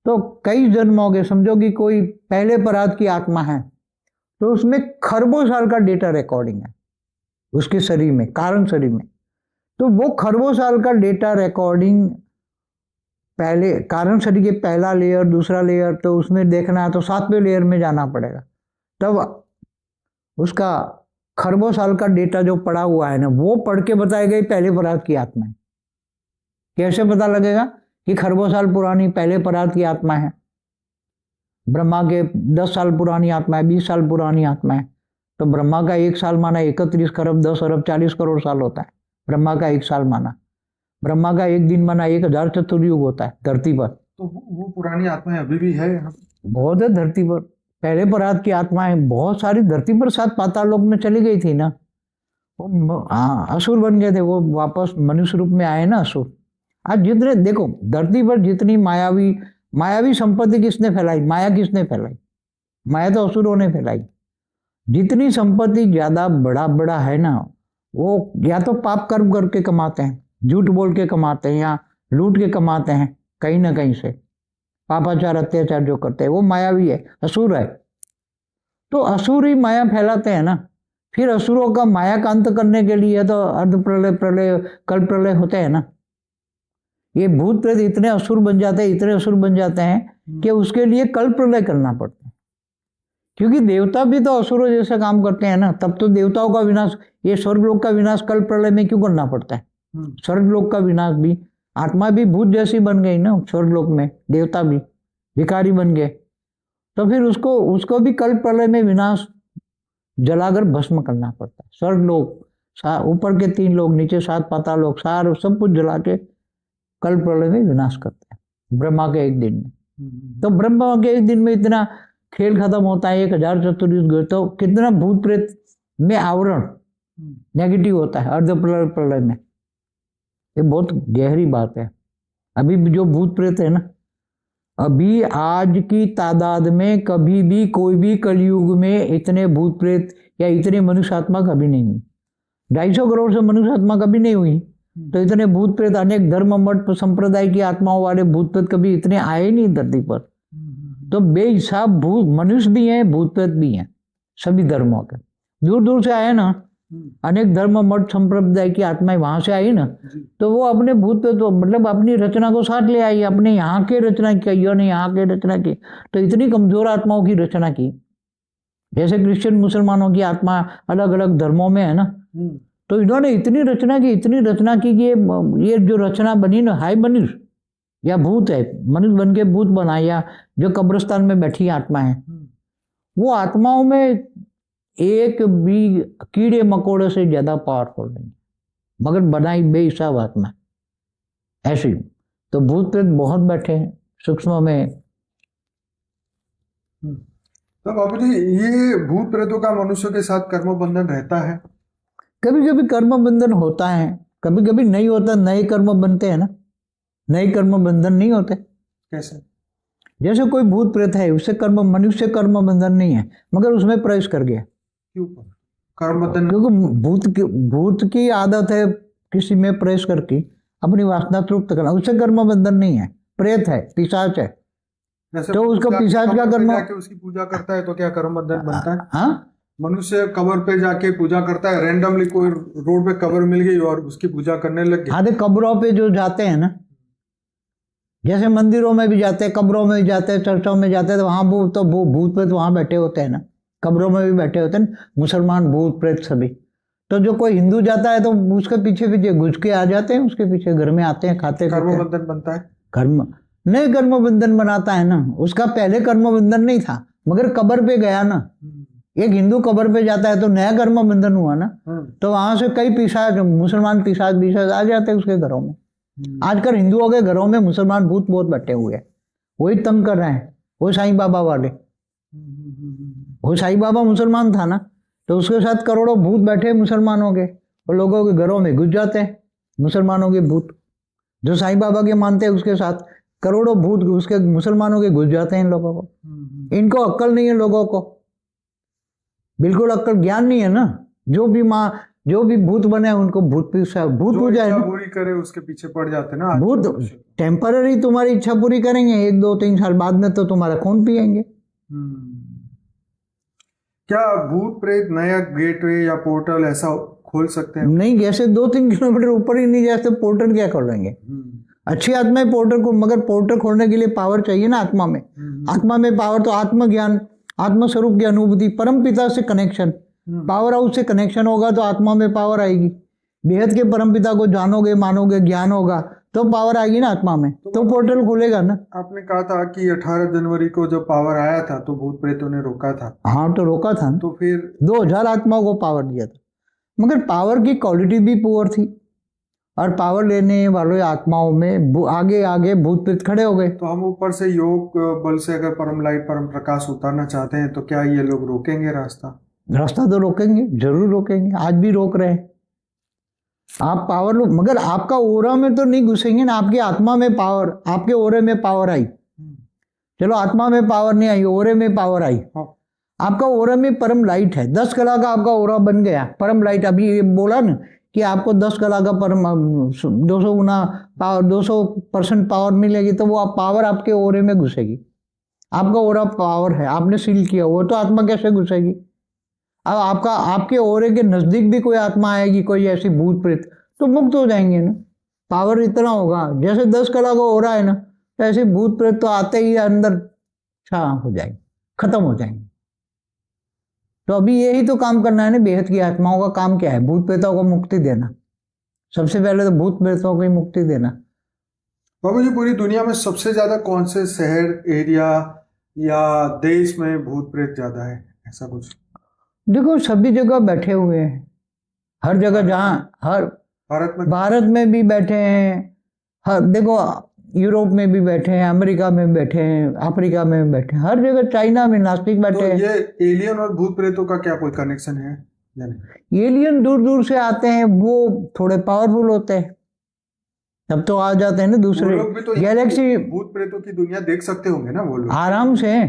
तो कई जन्म हो गए, समझो कि कोई पहले परात की आत्मा है तो उसमें खरबों साल का डेटा रिकॉर्डिंग है उसके शरीर में, कारण शरीर में। तो वो खरबों साल का डेटा रिकॉर्डिंग पहले कारण शरीर के पहला लेयर, दूसरा लेयर, तो उसमें देखना है तो 7वें लेयर में जाना पड़ेगा। तब उसका खरबों साल का डेटा जो पड़ा हुआ है ना, वो पढ़ के बताएगा ये पहले परात की आत्मा है। कैसे पता लगेगा कि खरबों साल पुरानी पहले परात की आत्मा है? ब्रह्मा के 10 साल पुरानी आत्मा है, 20 साल पुरानी आत्मा है। तो ब्रह्मा का 1 साल माना 31 खरब 10 अरब 40 करोड़ साल होता है, ब्रह्मा का 1 साल माना। ब्रह्मा का 1 दिन माना 1000 चतुर्युग होता है धरती पर। तो वो पुरानी आत्माएं अभी भी है यहाँ? बहुत है धरती पर, पहले परात की आत्माएं बहुत सारी धरती पर। 7 पाताल लोक में चली गई थी ना, वो असुर बन गए थे, वो वापस मनुष्य रूप में आए ना असुर। आज जितने देखो धरती पर जितनी मायावी संपत्ति किसने फैलाई? माया किसने फैलाई? माया तो असुरों ने फैलाई। जितनी संपत्ति ज्यादा बड़ा है ना, वो या तो पाप कर्म करके कमाते हैं, झूठ बोल के कमाते हैं, या लूट के कमाते हैं कहीं ना कहीं से, पापाचार अत्याचार जो करते हैं, वो मायावी है, असुर है। तो असुर ही माया फैलाते हैं ना। फिर असुरों का माया का अंत करने के लिए तो अर्ध प्रलय, प्रलय, कल प्रलय होते हैं ना। ये भूत प्रेत इतने असुर बन जाते हैं, इतने असुर बन जाते हैं कि उसके लिए कल प्रलय करना पड़ता है। क्योंकि देवता भी तो असुरों जैसे काम करते हैं ना, तब तो देवताओं का विनाश, ये स्वर्गलोक का विनाश कल प्रलय में क्यों करना पड़ता है? स्वर्गलोक का विनाश भी, आत्मा भी भूत जैसी बन गई ना स्वर्गलोक में, देवता भी भिखारी बन गए, तो फिर उसको भी कल प्रलय में विनाश जलाकर भस्म करना पड़ता है। स्वर्गलोक ऊपर के 3 लोग, नीचे 7 पाताल लोक, सार सब कुछ जला के कल प्रलय में विनाश करते हैं ब्रह्मा के 1 दिन में। तो ब्रह्मा के 1 दिन में इतना खेल खत्म होता है, 1000 चतुर्युग। तो कितना भूत प्रेत में आवरण नेगेटिव होता है अर्ध प्रलय में। ये बहुत गहरी बात है। अभी भी जो भूत प्रेत है ना, अभी आज की तादाद में कभी भी कोई भी कलयुग में इतने भूत प्रेत या इतने मनुष्य आत्मा कभी नहीं हुई। 250 करोड़ से मनुष्य आत्मा कभी नहीं हुई, तो इतने भूत प्रेत, अनेक धर्म मठ संप्रदाय की आत्माओं वाले भूत प्रेत कभी इतने आए नहीं धरती पर। तो बेहिसाब भूत मनुष्य भी हैं, भूत प्रेत भी हैं, सभी धर्मों के। दूर दूर से आए ना, अनेक धर्म मठ संप्रदाय की आत्माएं वहां से आई ना, तो वो अपने भूत प्रेत मतलब अपनी रचना को साथ ले आई, अपने यहाँ के रचना की, या नहीं यहाँ के रचना की। तो इतनी कमजोर आत्माओं की रचना की, जैसे क्रिश्चियन मुसलमानों की आत्मा अलग अलग धर्मों में है ना, तो इन्होंने इतनी रचना की कि ये जो रचना बनी ना, हाय मनुष्य या भूत है, मनुष्य बन के भूत बना, या जो कब्रिस्तान में बैठी आत्मा है, वो आत्माओं में एक भी कीड़े मकोड़े से ज्यादा पावरफुल नहीं, मगर बनाई बेहिसाब आत्मा ऐसी। तो भूत प्रेत बहुत बैठे हैं सूक्ष्म में। तो बाबू जी, ये भूत प्रेतों का मनुष्य के साथ कर्म बंधन रहता है? कभी कभी कर्म बंधन होता है, कभी कभी नहीं होता। नए कर्म बनते हैं ना, नए कर्म बंधन नहीं होते। कैसे? जैसे कोई भूत प्रेत है, उससे कर्म, मनुष्य कर्म बंधन नहीं है, मगर उसमें प्रवेश कर गया। क्यों कर्म बंधन? क्योंकि भूत की आदत है किसी में प्रवेश करके अपनी वासना तृप्त करना, उससे कर्म बंधन नहीं है। प्रेत है, पिशाच है, तो उसका पिशाच का कर्म, उसकी पूजा करता है तो क्या कर्म बंधन बनता है? हाँ, मनुष्य कब्र पे जाके पूजा करता है, रैंडमली कोई रोड पे कब्र मिल गई और उसकी पूजा करने लग गया। हाँ, कब्रों पे जो जाते हैं ना, जैसे मंदिरों में भी जाते हैं, कब्रों में भी जाते हैं, चर्चों में जाते हैं, तो वहां भूत प्रेत वहां बैठे होते हैं ना, कब्रों में भी बैठे होते हैं मुसलमान भूत प्रेत सभी। तो जो कोई हिंदू जाता है तो उसके पीछे पीछे घुस के आ जाते हैं, उसके पीछे घर में आते हैं, खाते कर्म बंधन बनता है। कर्म नहीं, कर्म बंधन बनाता है ना, उसका पहले कर्म बंधन नहीं था, मगर कब्र पे गया ना। एक हिंदू कब्र पे जाता है तो नया कर्म बंधन हुआ ना, तो वहां से कई पिशाच, मुसलमान पिशाच आ जाते हैं उसके घरों में। आजकल हिंदुओं के घरों में मुसलमान भूत बहुत बैठे हुए हैं, वही तंग कर रहे हैं। वो साईं बाबा वाले, वो साईं बाबा मुसलमान था ना, तो उसके साथ करोड़ों भूत बैठे मुसलमानों के, और लोगों के घरों में घुस जाते हैं मुसलमानों के भूत। जो साईं बाबा के मानते हैं उसके साथ करोड़ों भूत उसके मुसलमानों के घुस जाते हैं इन लोगों को। इनको अक्ल नहीं है, लोगों को बिल्कुल अक्ल ज्ञान नहीं है ना। जो भी जो भी भूत बने उनको भूत भूत जो पूजा है इच्छा ना। पूरी करे उसके पीछे पड़ जाते हैं ना भूत आजकल। टेम्पररी तुम्हारी इच्छा पूरी करेंगे, 1 2 3 साल बाद में तो तुम्हारा खून पिएंगे। क्या भूत प्रेत नया गेटवे या पोर्टल ऐसा खोल सकते हैं? नहीं, जैसे 2 3 किलोमीटर ऊपर ही नहीं जाते पोर्टल क्या खोलेंगे? अच्छी आत्मा है पोर्टल को, मगर पोर्टल खोलने के लिए पावर चाहिए ना आत्मा में। आत्मा में पावर तो आत्मज्ञान, आत्मस्वरूप की अनुभूति, परम पिता से कनेक्शन, पावर हाउस से कनेक्शन होगा तो आत्मा में पावर आएगी। बेहद के परम पिता को जानोगे, मानोगे, ज्ञान होगा तो पावर आएगी ना आत्मा में, तो पोर्टल खुलेगा ना। आपने कहा था कि 18 जनवरी को जब पावर आया था तो भूत प्रेतों ने रोका था। हाँ, तो रोका था ना। तो फिर 2000 आत्माओं को पावर दिया था, मगर पावर की क्वालिटी भी पुअर थी, और पावर लेने वाले आत्माओं में आगे आगे भूत प्रेत खड़े हो गए। तो हम ऊपर से योग बल से अगर परम लाइट, परम प्रकाश उतारना चाहते हैं तो क्या ये लोग रोकेंगे रास्ता? रास्ता तो रोकेंगे, जरूर रोकेंगे, आज भी रोक रहे हैं। आप पावर लो, मगर आपका ओरा में तो नहीं घुसेंगे ना। आपकी आत्मा में पावर, आपके ओरे में पावर आई, चलो आत्मा में पावर नहीं आई, ओरे में पावर आई। आपका ओरा में परम लाइट है, 10 कला का आपका ओरा बन गया परम लाइट। अभी ये बोला ना कि आपको 10 कला का परम 200 गुना पावर, 200% पावर मिलेगी, तो वो आप पावर आपके ओरे में घुसेगी। आपका ओरा पावर है, आपने सील किया, वो तो आत्मा कैसे घुसेगी? अब आपके ओरे के नजदीक भी कोई आत्मा आएगी, कोई ऐसी भूत प्रेत, तो मुक्त हो जाएंगे ना। पावर इतना होगा, जैसे 10 कला का ओरा है ना, तो ऐसे भूत प्रेत तो आते ही अंदर छा हो जाएंगे, खत्म हो जाएंगे। तो अभी यही तो काम करना है ना। बेहद की आत्माओं का काम क्या है? भूत प्रेतों को मुक्ति देना। सबसे पहले तो भूत प्रेतों को ही मुक्ति देना। बाबू जी, पूरी दुनिया में सबसे ज्यादा कौन से शहर, एरिया या देश में भूत प्रेत ज्यादा है, ऐसा कुछ? देखो, सभी जगह बैठे हुए हैं, हर जगह, जहाँ हर भारत में भी बैठे हैं, हर देखो यूरोप में भी बैठे हैं, अमेरिका में बैठे हैं, अफ्रीका में बैठे हैं, हर जगह, चाइना में नास्तिक बैठे हैं। तो ये एलियन और भूत प्रेतों का क्या कोई कनेक्शन है? एलियन दूर दूर से आते हैं, वो थोड़े पावरफुल होते हैं, तब तो आ जाते हैं ना दूसरे गैलेक्सी। भूत प्रेतों की दुनिया देख सकते होंगे ना वो लोग आराम से।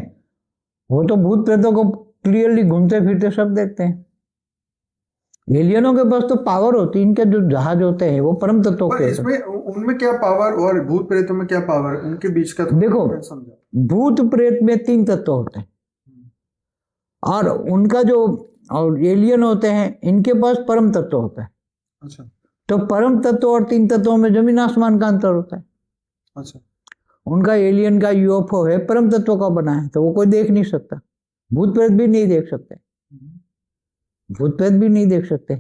वो तो भूत प्रेतों को क्लियरली घूमते फिरते सब देखते हैं। एलियनों के पास तो पावर होती है, इनके जो जहाज होते हैं वो परम तत्वों के। इसमें उनमें क्या पावर और भूत प्रेतों में क्या पावर, उनके बीच का देखो, भूत प्रेत में 3 तत्व होते हैं, और उनका जो और एलियन होते हैं, इनके पास परम तत्व होता है। अच्छा। तो परम तत्व और 3 तत्वों में जमीन आसमान का अंतर होता है। अच्छा। उनका एलियन का यूएफओ है, परम तत्व का बना है, तो वो कोई देख नहीं सकता। भूत प्रेत भी नहीं देख सकते, भूत प्रेत भी नहीं देख सकते।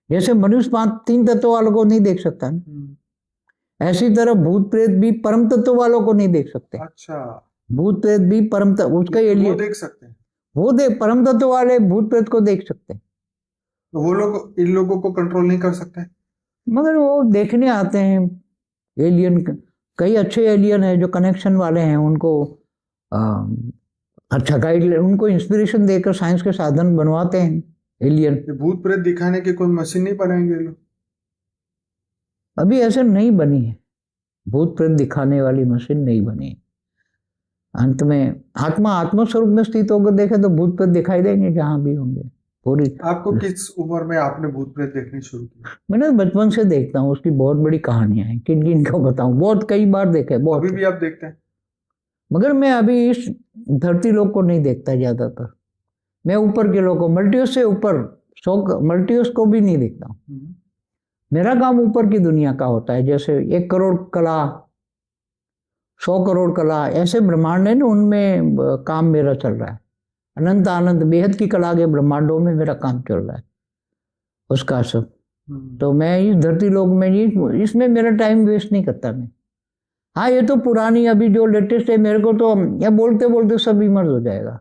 जैसे मनुष्य 3 तत्व वालों को नहीं देख सकता ना, ऐसी तरह भूत प्रेत भी परम तत्व वालों को नहीं देख सकते। अच्छा। भूत प्रेत भी परम तत्व, उसका एलियन देख सकते हैं, वो देख, परम तत्व वाले भूत प्रेत को देख सकते हैं। तो वो लोग इन लोगों को कंट्रोल नहीं कर सकते, मगर वो देखने आते हैं एलियन। कई अच्छे एलियन है जो कनेक्शन वाले हैं, उनको अच्छा गाइड, उनको इंस्पिरेशन देकर साइंस के साधन बनवाते हैं एलियन। भूत प्रेत दिखाने की कोई मशीन नहीं बनाएंगे लोग? अभी ऐसे नहीं बनी है, भूत प्रेत दिखाने वाली मशीन नहीं बनी है। अंत में आत्मा स्वरूप में स्थित होकर देखे तो भूत प्रेत दिखाई देंगे जहां भी होंगे। पूरी आपको किस उम्र में आपने भूत प्रेत देखनी शुरू की? मैंने बचपन से देखता हूँ, उसकी बहुत बड़ी कहानियां हैं, किन किन को बताऊं, बहुत कई बार देखे, बहुत। अभी भी आप देखते हैं? मगर मैं अभी इस धरती लोक को नहीं देखता ज्यादातर, मैं ऊपर के लोग को, मल्टीवर्स से ऊपर, मल्टीवर्स को भी नहीं देखता हूँ। मेरा काम ऊपर की दुनिया का होता है, जैसे 1 करोड़ कला, 100 करोड़ कला, ऐसे ब्रह्मांड है ना, उनमें काम मेरा चल रहा है। अनंत आनंद बेहद की कला के ब्रह्मांडों में मेरा काम चल रहा है, उसका सब। तो मैं इस धरती लोक में नहीं, इसमें मेरा टाइम वेस्ट नहीं करता मैं। हाँ, ये तो पुरानी, अभी जो लेटेस्ट है, मेरे को तो ये बोलते बोलते सब इमर्ज हो जाएगा।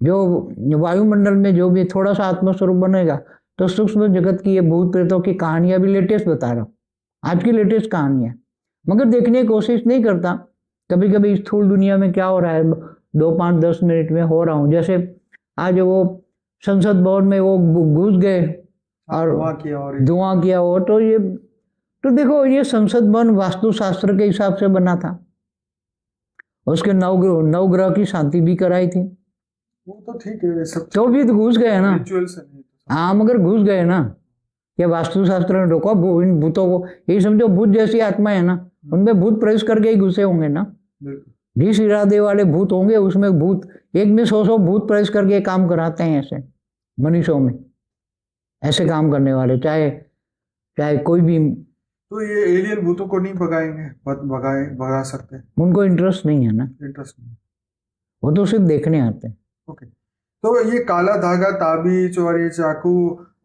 जो वायुमंडल में जो भी थोड़ा सा आत्मस्वरूप बनेगा, तो सूक्ष्म जगत की ये भूत प्रेतों की कहानियां भी लेटेस्ट बता रहा हूँ, आज की लेटेस्ट कहानियां। मगर देखने की कोशिश नहीं करता। कभी कभी स्थूल दुनिया में क्या हो रहा है, 2 5 10 मिनट में हो रहा हूँ। जैसे आज वो संसद भवन में वो घुस गए और धुआं किया हो, तो ये तो देखो, ये संसद भवन वास्तुशास्त्र के हिसाब से बना था, उसके नवग्रह की शांति भी कराई थी, वो तो ठीक है सब, तो भी तो घुस गए ना। हाँ, मगर घुस गए ना, ये वास्तुशास्त्र ने रोका इन भूतों को। ये समझो भूत जैसी आत्मा है ना, उनमें भूत प्रवेश करके ही घुसे होंगे ना। जिस इरादे वाले भूत होंगे उसमें भूत एक में 100 भूत प्रवेश करके काम कराते हैं। ऐसे मनुष्यों में ऐसे काम करने वाले चाहे कोई भी। तो ये एलियन भूतों को नहीं भगाएंगे, भगा सकते? उनको इंटरेस्ट नहीं है ना, इंटरेस्ट नहीं, वो तो सिर्फ देखने आते हैं। ओके। तो ये काला धागा, ताबीज और ये चाकू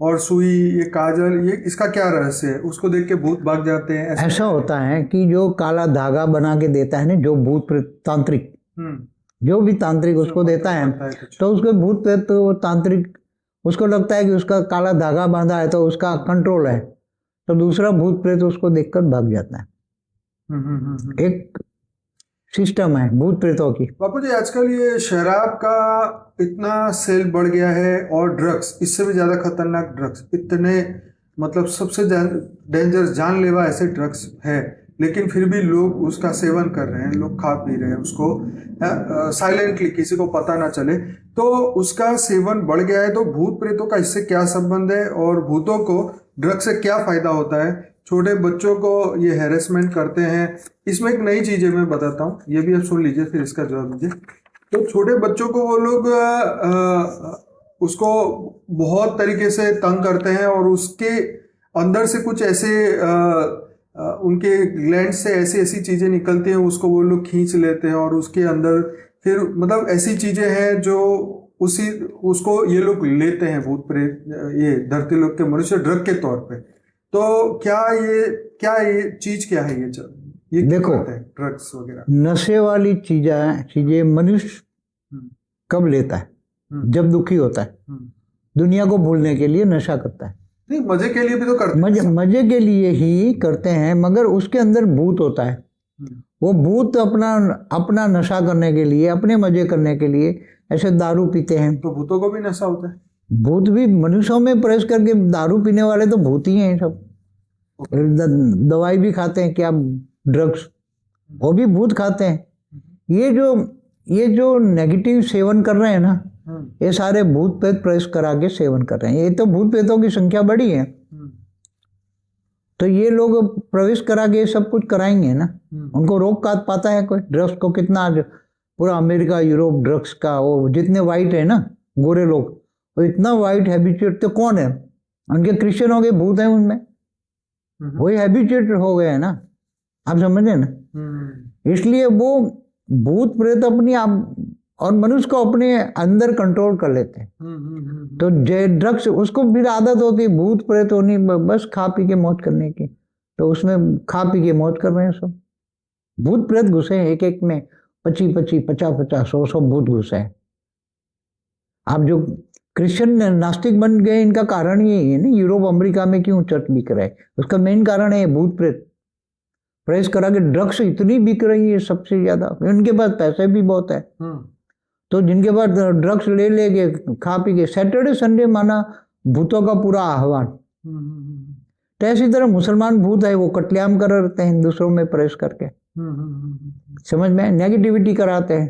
और सुई, ये काजल, ये इसका क्या रहस्य है? उसको देख के भूत भाग जाते हैं? ऐसा होता है कि जो काला धागा बना के देता है ना, जो भूत तांत्रिक, जो भी तांत्रिक उसको देता है, तो उसके भूत प्रेत तांत्रिक उसको लगता है कि उसका काला धागा बांधा है तो उसका कंट्रोल है, तो दूसरा भूत प्रेत उसको देखकर भाग जाता है। एक सिस्टम है भूत प्रेतों की। बापू जी, आजकल ये शराब का इतना सेल बढ़ गया है और ड्रग्स, इससे भी ज्यादा खतरनाक ड्रग्स, इतने मतलब सबसे डेंजरस जानलेवा ऐसे ड्रग्स है, लेकिन फिर भी लोग उसका सेवन कर रहे हैं, लोग खा पी रहे हैं उसको साइलेंटली, किसी को पता ना चले। तो उसका सेवन बढ़ गया है, तो भूत प्रेतों का इससे क्या संबंध है और भूतों को ड्रग से क्या फायदा होता है? छोटे बच्चों को ये हैरेसमेंट करते हैं। इसमें एक नई चीज है, मैं बताता हूँ, ये भी आप सुन लीजिए फिर इसका जवाब दीजिए। तो छोटे बच्चों को वो लोग उसको बहुत तरीके से तंग करते हैं और उसके अंदर से कुछ ऐसे उनके ग्लैंड से ऐसी ऐसी चीजें निकलती हैं, उसको वो लोग खींच लेते हैं और उसके अंदर फिर मतलब ऐसी चीजें हैं जो उसको ये लोग लेते हैं भूत प्रेत, ये धरती लोक के मनुष्य ड्रग के तौर पे। तो क्या ये चीज क्या है? ये देखो, ड्रग्स वगैरह नशे वाली चीजें मनुष्य कब लेता है? जब दुखी होता है, दुनिया को भूलने के लिए नशा करता है। नहीं, मजे के लिए भी तो करते हैं। मजे के लिए ही करते हैं, मगर उसके अंदर भूत होता है। वो भूत अपना नशा करने के लिए, अपने मजे करने के लिए ऐसे दारू पीते हैं। तो भूतों को भी नशा होता है? भूत भी मनुष्यों में प्रवेश करके, दारू पीने वाले तो भूत ही हैं सब। दवाई भी खाते हैं क्या, ड्रग्स, वो भी भूत खाते हैं। ये जो नेगेटिव सेवन कर रहे हैं ना, ये सारे भूत प्रेत प्रवेश करा के सेवन कर रहे हैं। ये तो भूत प्रेतों की संख्या बढ़ी है, तो ये लोग प्रवेश करा के सब कुछ कराएंगे ना। उनको रोक का पाता है कोई? ड्रग्स को कितना पूरा अमेरिका, यूरोप ड्रग्स का, वो जितने वाइट है ना, गोरे लोग, वो इतना वाइट हैबिचुएट तो कौन है? उनके क्रिश्चियन हो गए, भूत है उनमें, वही हैबिचुएट हो गए ना, आप समझे ना। इसलिए वो भूत प्रेत अपनी आप और मनुष्य को अपने अंदर कंट्रोल कर लेते हैं। तो ड्रग्स, उसको भी आदत होती है भूत प्रेत होनी, बस खा पी के मौज करने की, तो उसमें खा पी के मौज कर रहे हैं सब। भूत प्रेत घुसे हैं एक में 25, 50, 100 भूत घुसे हैं। आप जो क्रिश्चियन नास्तिक बन गए, इनका कारण यही है ना। यूरोप अमेरिका में क्यों चर्च बिक रहा है, उसका मेन कारण है भूत प्रेत प्रवेश करा के। ड्रग्स इतनी बिक रही है सबसे ज्यादा, उनके पास पैसे भी बहुत है, तो जिनके पास ड्रग्स ले के खा पी के, सैटरडे संडे माना भूतों का पूरा आह्वान। तो ऐसी तरह मुसलमान भूत है, वो कत्लेआम कर रहते हैं दूसरों में प्रवेश करके, समझ में, नेगेटिविटी कराते हैं।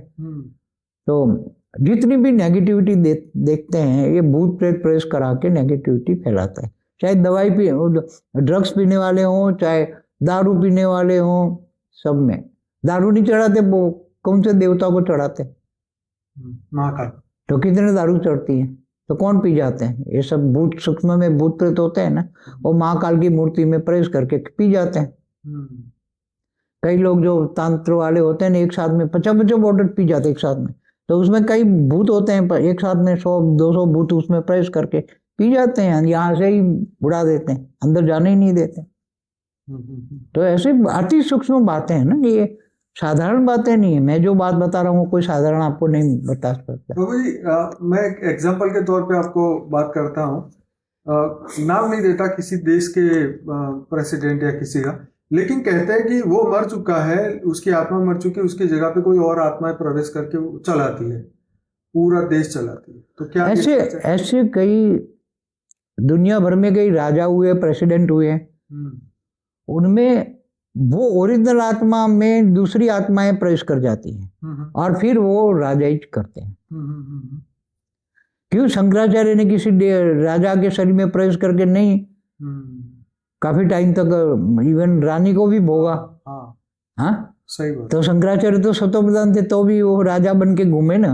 तो जितनी भी नेगेटिविटी देखते हैं, ये भूत प्रेत प्रवेश करा के नेगेटिविटी फैलाता है। चाहे दवाई ड्रग्स पीने वाले हों, चाहे दारू पीने वाले हों, सब में। दारू नहीं चढ़ाते, वो कौन से देवता को चढ़ाते? महाकाल। तो कितने दारू चढ़ती है, तो कौन पी जाते हैं? ये सब भूत, सूक्ष्म में भूत प्रेत होते हैं ना, वो महाकाल की मूर्ति में प्रवेश करके पी जाते हैं। कई लोग जो तंत्र वाले होते हैं ना, एक साथ में 50 बॉटल पी जाते एक साथ में, तो उसमें कई भूत होते हैं, पर एक साथ में 100-200 भूत उसमें प्रवेश करके पी जाते हैं, यहाँ से ही उड़ा देते हैं, अंदर जाने ही नहीं देते। तो ऐसे अति सूक्ष्म बातें हैं ना, ये साधारण बातें नहीं है। मैं जो बात बता रहा हूँ कोई साधारण आपको नहीं बता सकता। बाबू जी, मैं एक एग्जाम्पल के तौर पे आपको बात करता हूँ, नाम नहीं देता किसी देश के प्रेसिडेंट या किसी का, लेकिन कहते हैं कि वो मर चुका है, उसकी आत्मा मर चुकी है, उसकी जगह पे कोई और आत्माएं प्रवेश करके चलाती है, पूरा देश चलाती है। तो क्या ऐसे कई दुनिया भर में कई राजा हुए, प्रेसिडेंट हुए, उनमें वो ओरिजिनल आत्मा में दूसरी आत्माएं प्रवेश कर जाती हैं और फिर वो राजाई करते हैं। क्यों शंकराचार्य ने किसी राजा के शरीर में प्रवेश करके नहीं काफी टाइम तक, इवन रानी को भी भोगा। हाँ हाँ, सही बात। तो शंकराचार्य तो सतोप्रधान थे, तो भी वो राजा बन के घूमे ना।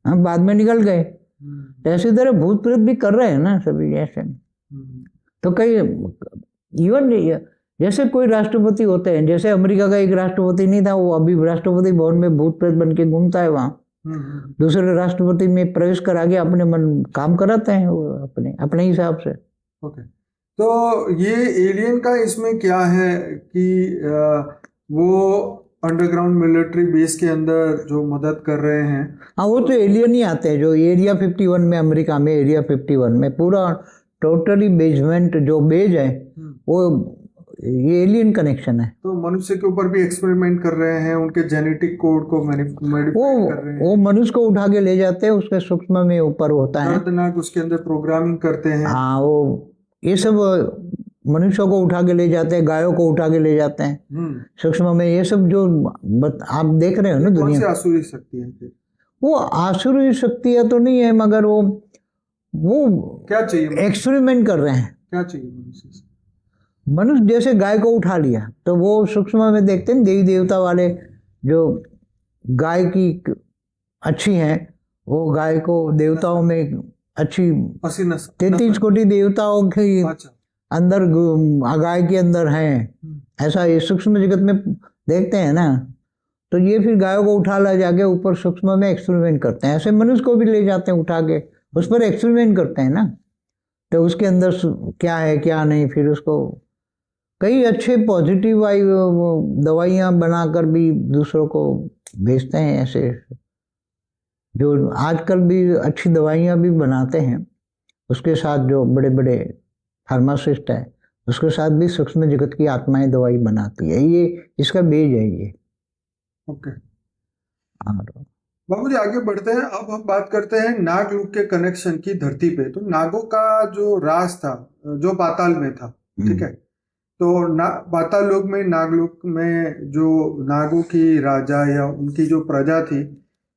हाँ, बाद में निकल गए। तो ऐसी तरह भूत प्रेत भी कर रहे हैं ना सभी ऐसे। तो कई इवन जैसे कोई राष्ट्रपति होते हैं, जैसे अमेरिका का एक राष्ट्रपति नहीं था, वो अभी राष्ट्रपति भवन में भूत प्रेत बन के घूमता है वहां। दूसरे राष्ट्रपति में प्रवेश करा के अपने मन काम कराते हैं वो अपने अपने हिसाब से। ओके, तो ये एलियन का इसमें क्या है कि वो अंडरग्राउंड मिलिट्री बेस के अंदर जो मदद कर रहे हैं। हाँ, वो तो एलियन ही आते हैं, जो एरिया 51 में, अमेरिका में एरिया 51 में पूरा टोटली बेसमेंट जो बेज है वो ये एलियन कनेक्शन है। तो मनुष्य के ऊपर भी एक्सपेरिमेंट कर रहे हैं, उनके जेनेटिक कोड को मॉडिफाई कर रहे हैं। वो मनुष्य को उठा के ले जाते हैं, उसके सूक्ष्म में ऊपर होता है, दर्दनाक उसके अंदर प्रोग्रामिंग करते हैं। हाँ, वो ये सब मनुष्यों को उठा के ले जाते हैं, गायों को उठा के ले जाते हैं सूक्ष्म में। ये सब जो आप देख रहे हो ना दुनिया, कौन सी आसुरी शक्ति है? वो आसुरी शक्तियां तो नहीं है, मगर वो क्या चाहिए? एक्सपेरिमेंट कर रहे हैं। क्या चाहिए मनुष्य से? मनुष्य जैसे गाय को उठा लिया तो वो सूक्ष्म में देखते हैं, देवी देवता वाले जो गाय की अच्छी हैं, वो गाय को देवताओं में अच्छी 33 कोटि देवताओं के अंदर गाय के अंदर हैं, ऐसा ये सूक्ष्म जगत में देखते हैं ना। तो ये फिर गायों को उठा ला जाके ऊपर सूक्ष्म में एक्सपेरिमेंट करते हैं। ऐसे मनुष्य को भी ले जाते हैं उठा के, उस पर एक्सपेरिमेंट करते हैं ना, तो उसके अंदर क्या है क्या नहीं, फिर उसको कई अच्छे पॉजिटिव दवाइयाँ बनाकर भी दूसरों को भेजते हैं। ऐसे जो आजकल भी अच्छी दवाइयाँ भी बनाते हैं, उसके साथ जो बड़े बड़े फार्मासिस्ट है उसके साथ भी सूक्ष्म जगत की आत्माएं दवाई बनाती है। ये इसका बेज है ये। ओके बाबूजी, आगे बढ़ते हैं। अब हम बात करते हैं नागलोक के कनेक्शन की धरती पे। तो नागों का जो राज था जो पाताल में था, ठीक है, तो पाताल लोक में, नागलोक में जो नागों की राजा या उनकी जो प्रजा थी,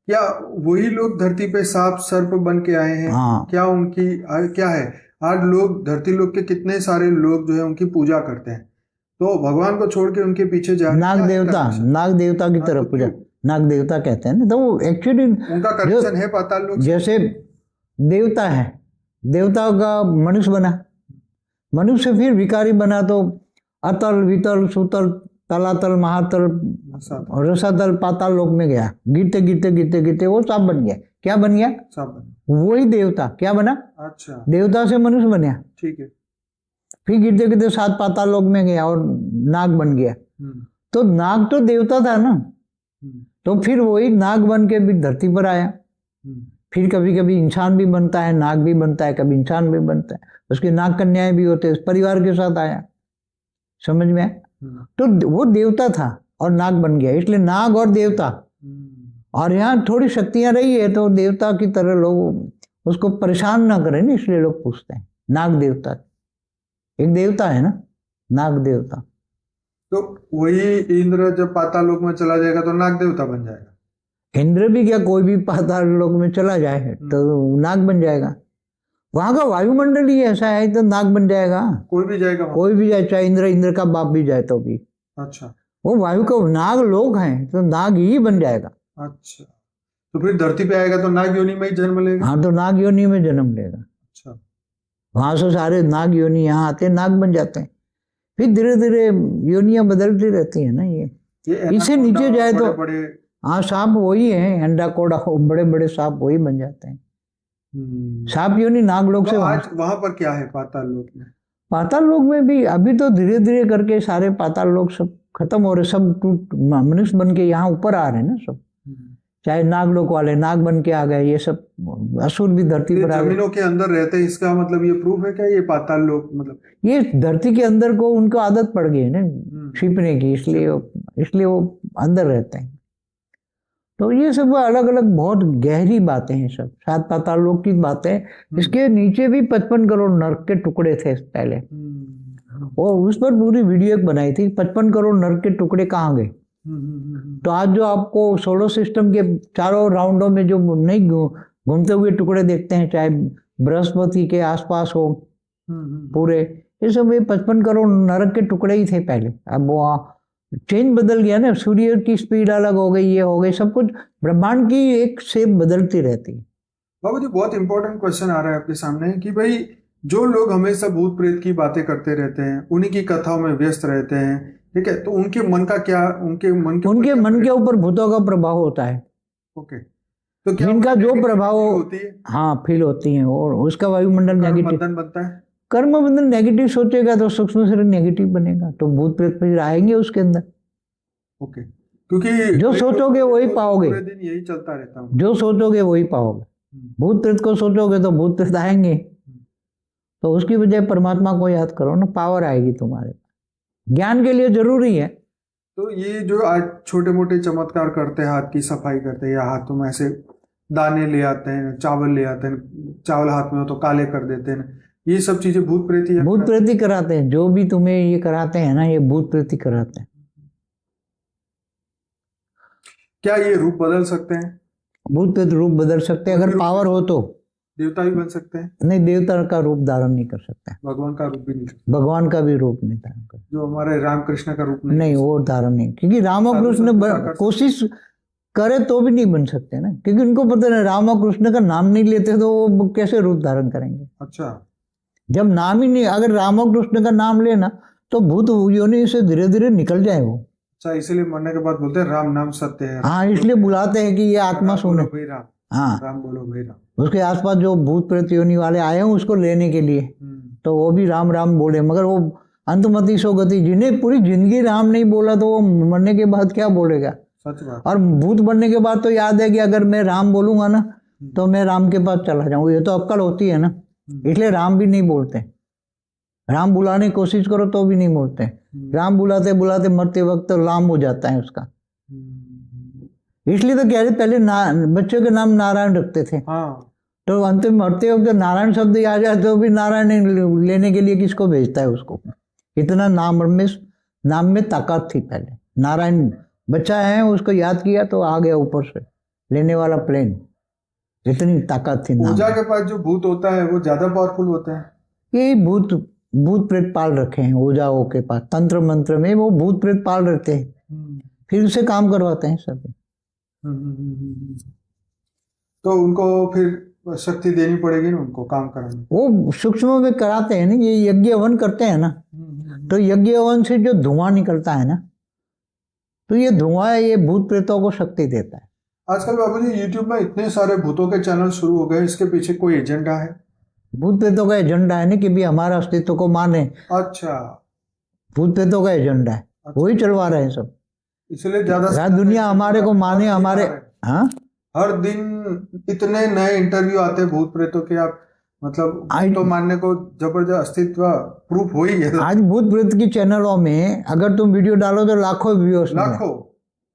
क्या वही लोग धरती पे सांप सर्प बन के आए हैं? क्या उनकी क्या है? आज लोग धरती लोक के कितने सारे लोग जो है उनकी पूजा करते हैं, तो भगवान को छोड़ के उनके पीछे जा नाग देवता की तरफ पूजा, नाग देवता कहते हैं ना। तो वो एक्चुअली उनका कनेक्शन है पाताल लोक। जैसे देवता है, देवता का मनुष्य बना, मनुष्य फिर भिखारी बना, तो अतल वितल सुतल तलातल महातल रसातल पाताल लोक में गया, गिरते गिरते गिरते गिरते वो सांप बन गया। क्या बन गया? सांप बन। वही देवता क्या बना? अच्छा, देवता से मनुष्य बना, ठीक है। फिर गिरते गिरते 7 पाताल लोक में गया और नाग बन गया। तो नाग तो देवता था ना, तो फिर वही नाग बन के भी धरती पर आया। फिर कभी कभी इंसान भी बनता है, नाग भी बनता है, कभी इंसान भी बनता है, उसके नाग कन्याएं भी होते हैं, परिवार के साथ आया। समझ में आया? तो वो देवता था और नाग बन गया, इसलिए नाग और देवता। और यहाँ थोड़ी शक्तियां रही है तो देवता की तरह लोग उसको परेशान ना करें ना, इसलिए लोग पूछते हैं नाग देवता। एक देवता है ना नाग देवता। तो वही इंद्र जब पाताल लोक में चला जाएगा तो नाग देवता बन जाएगा। इंद्र भी क्या, कोई भी पाताल लोक में चला जाए तो नाग बन जाएगा। वहां का वायुमंडल ही ऐसा है तो नाग बन जाएगा। कोई भी जाएगा, कोई भी जाए, चाहे इंद्र का बाप भी जाए तो भी। अच्छा, वो वायु का नाग लोग हैं तो नाग ही बन जाएगा। अच्छा, तो फिर धरती पे आएगा तो नाग योनि में ही जन्म लेगा। हाँ, तो नाग योनि में जन्म लेगा। अच्छा, वहां से सारे नाग योनि यहाँ आते नाग बन जाते हैं। फिर धीरे धीरे योनियां बदलती रहती है ना। ये इससे नीचे जाए तो हाँ, सांप वही है, एंडाकोडा, बड़े बड़े सांप वही बन जाते हैं। सांप योनि नाग लोक से। आज वहां पर क्या है पाताल लोक में? पाताल लोक में भी अभी तो धीरे धीरे करके सारे पाताल लोक सब खत्म हो रहे, सब टूट मनुष्य बन के यहाँ ऊपर आ रहे हैं ना सब। चाहे नाग लोक वाले नाग बन के आ गए, ये सब असुर भी धरती पर आ गए। जमीनों के अंदर रहते हैं, इसका मतलब ये प्रूफ है क्या ये पाताल लोक? मतलब ये धरती के अंदर को उनको आदत पड़ गई है ना छिपने की, इसलिए वो अंदर रहते हैं। तो ये सब अलग अलग बहुत गहरी बातें हैं सब, 7 पाताल लोक की बातें। इसके नीचे भी 55 करोड़ नर्क के टुकड़े थे पहले। वो उस पर पूरी वीडियो बनाई थी, 55 करोड़ नर्क के टुकड़े कहाँ गए। तो आज जो आपको सोलर सिस्टम के चारों राउंडों में जो नहीं घूमते हुए टुकड़े देखते हैं, चाहे बृहस्पति के आसपास हो पूरे ये सब, ये 55 करोड़ नरक के टुकड़े ही थे पहले। अब वो चेंज बदल गया ना, सूर्य की स्पीड अलग हो गई, ये हो गई, सब कुछ ब्रह्मांड की एक शेप बदलती रहती है। बाबू जी, बहुत इंपॉर्टेंट क्वेश्चन आ रहा है आपके सामने कि भाई जो लोग हमेशा भूत प्रेत की बातें करते रहते हैं, उन्हीं की कथाओं में व्यस्त रहते हैं, ठीक है, तो उनके मन का क्या, उनके मन के ऊपर भूतों का प्रभाव होता है। ओके, तो क्या जिनका जो प्रभाव होती है? हाँ, फील होती है, और उसका वायुमंडल नेगेटिव बनता है। कर्म बंधन नेगेटिव सोचेगा तो सूक्ष्म शरीर नेगेटिव बनेगा, तो भूत प्रेत फिर आएंगे उसके अंदर। ओके, क्योंकि जो सोचोगे वही पाओगे, पूरे दिन यही चलता रहता है। जो सोचोगे वही पाओगे। भूत प्रेत को सोचोगे तो भूत प्रेत आएंगे, तो उसकी बजाय परमात्मा को याद करो ना, पावर आएगी तुम्हारे पास। ज्ञान के लिए जरूरी है। तो ये जो आज छोटे मोटे चमत्कार करते हैं, हाथ की सफाई करते हैं, या हाथों में ऐसे दाने ले आते हैं, चावल ले आते हैं, चावल हाथ में हो तो काले कर देते हैं, ये सब चीजें भूत प्रेत ही कराते हैं। जो भी तुम्हें ये कराते हैं ना, ये भूत प्रेत ही कराते हैं। क्या ये रूप बदल सकते हैं? भूत प्रेत रूप बदल सकते हैं, अगर पावर हो तो। देवता भी बन सकते हैं? नहीं, देवता का रूप धारण नहीं कर सकता। भगवान का रूप भी नहीं, भगवान का भी रूप नहीं धारण कर। जो हमारे रामकृष्ण का रूप नहीं, वो धारण नहीं, क्योंकि राम और कृष्ण कोशिश करे तो भी नहीं बन सकते ना, क्योंकि उनको पता है राम और कृष्ण का नाम नहीं लेते तो वो कैसे रूप धारण करेंगे। अच्छा, जब नाम ही नहीं, अगर राम और कृष्ण का नाम लेना तो भूत योनि से धीरे धीरे निकल जाए वो। अच्छा, इसलिए मरने के बाद बोलते हैं राम नाम सत्य है। हाँ, इसलिए बुलाते हैं कि ये आत्मा सुने। हाँ, राम बोलो भाई राम। उसके आसपास जो भूत प्रेत योनि वाले आए हैं उसको लेने के लिए, तो वो भी राम राम बोले, मगर वो अंतमति सो गति, जिन्हें पूरी जिंदगी राम नहीं बोला तो वो मरने के बाद क्या बोलेगा। सच बात। और भूत बनने के बाद तो याद है कि अगर मैं राम बोलूंगा ना तो मैं राम के पास चला जाऊँ, ये तो अक्कड़ होती है ना, इसलिए राम भी नहीं बोलते। राम बुलाने की कोशिश करो तो भी नहीं बोलते। राम बुलाते बुलाते मरते वक्त लाम हो जाता है उसका। इसलिए तो कह रहे पहले बच्चों के नाम नारायण रखते थे। हाँ। तो अंत में मरते वक्त नारायण शब्द आ जाए तो भी नारायण लेने के लिए किसको भेजता है उसको। इतना नाम में ताकत थी पहले। नारायण बच्चा है, उसको याद किया तो आ गया ऊपर से लेने वाला प्लेन, इतनी ताकत थी। पूजा के पास जो भूत होता है वो ज्यादा पावरफुल होता है। ये भूत प्रेत पाल रखे हैं ओझाओं के पास, तंत्र मंत्र में वो भूत प्रेत पाल रखते हैं, फिर उससे काम करवाते हैं सब। तो उनको फिर शक्ति देनी पड़ेगी ना उनको काम कराने। वो सूक्ष्म में कराते हैं ना, ये यज्ञ हवन करते हैं ना, तो यज्ञ हवन से जो धुआं निकलता है ना, तो ये धुआं ये भूत प्रेतों को शक्ति देता है। आजकल बाबू जी यूट्यूब में इतने सारे भूतों के चैनल शुरू हो गए, इसके पीछे कोई एजेंडा है? भूत प्रेतों का एजेंडा है ना कि भी हमारा अस्तित्व को माने। अच्छा, भूत प्रेतों का एजेंडा है। अच्छा। वही चलवा रहे हैं सब, इसलिए ज्यादा दुनिया हमारे को माने। हमारे हाँ, हर दिन इतने नए इंटरव्यू आते हैं भूत प्रेतों के, आप मतलब आज तो मानने को जबरदस्त अस्तित्व प्रूफ हो ही है। आज भूत प्रेत की चैनलों में अगर तुम वीडियो डालो तो लाखों व्यूअर्स, लाखों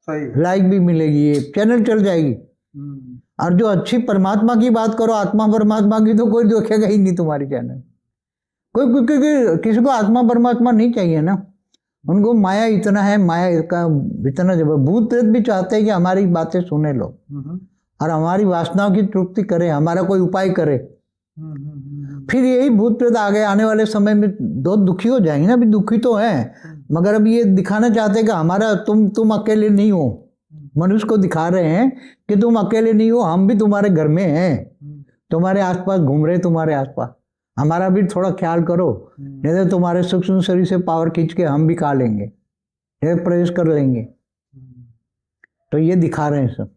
सही लाइक भी मिलेगी, ये चैनल चल जाएगी। और जो अच्छी परमात्मा की बात करो, आत्मा परमात्मा की, तो कोई देखेगा ही नहीं तुम्हारी चैनल। कोई किसी को आत्मा परमात्मा नहीं चाहिए ना, उनको माया इतना है, माया का इतना जब भूत प्रेत भी चाहते हैं कि हमारी बातें सुने लो और हमारी वासनाओं की तृप्ति करे, हमारा कोई उपाय करे। फिर यही भूत प्रेत आने वाले समय में दो दुखी हो जाएंगे ना। अभी दुखी तो हैं, मगर अब ये दिखाना चाहते हैं कि हमारा तुम अकेले नहीं हो। मनुष्य को दिखा रहे हैं कि तुम अकेले नहीं हो, हम भी तुम्हारे घर में हैं, तुम्हारे आसपास घूम रहे, तुम्हारे आसपास, हमारा भी थोड़ा ख्याल करो, नहीं तो तुम्हारे सूक्ष्म शरीर से पावर खींच के हम भी खा लेंगे, प्रवेश कर लेंगे। तो ये दिखा रहे हैं सब।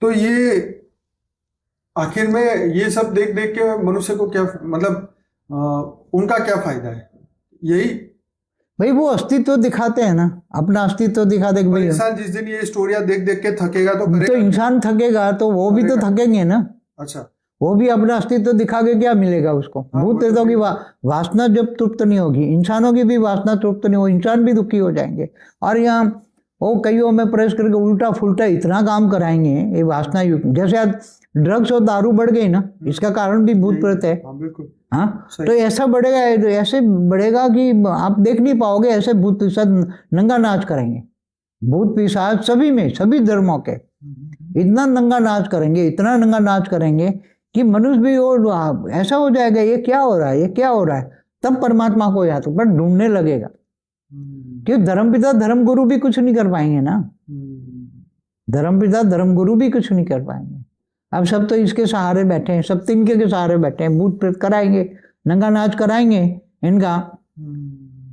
तो ये आखिर में ये सब देख देख के मनुष्य को क्या मतलब उनका क्या फायदा है? यही भाई वो अस्तित्व दिखाते हैं ना, अपना अस्तित्व दिखाते हैं। इंसान जिस दिन ये स्टोरियां देख देख के थकेगा तो इंसान थकेगा तो वो भी तो थकेंगे ना। अच्छा, वो भी अपना अस्तित्व दिखा के क्या मिलेगा उसको? भूत प्रेतों की वासना जब तृप्त नहीं होगी, इंसानों की भी वासना तृप्त नहीं होगी, इंसान भी दुखी हो जाएंगे। और यहाँ वो कईयों में प्रवेश करके उल्टा फुल्टा इतना काम कराएंगे ये वासना युक्त। जैसे आज ड्रग्स और दारू बढ़ गई ना, इसका कारण भी भूत प्रेत है। हाँ, तो ऐसा बढ़ेगा, ऐसे बढ़ेगा कि आप देख नहीं पाओगे। ऐसे भूत सब नंगा नाच करेंगे, भूत पिशाच सभी में, सभी धर्मों के इतना नंगा नाच करेंगे, इतना नंगा नाच करेंगे कि मनुष्य भी वो ऐसा हो जाएगा, ये क्या हो रहा है, ये क्या हो रहा है। तब परमात्मा को या तो पर ढूंढने लगेगा, क्योंकि धर्मपिता धर्म गुरु भी कुछ नहीं कर पाएंगे ना। धर्मपिता धर्म गुरु भी कुछ नहीं कर पाएंगे। अब सब तो इसके सहारे बैठे हैं, सब तिनके के सहारे बैठे हैं। भूत प्रेत कराएंगे, नंगा नाच कराएंगे इनका,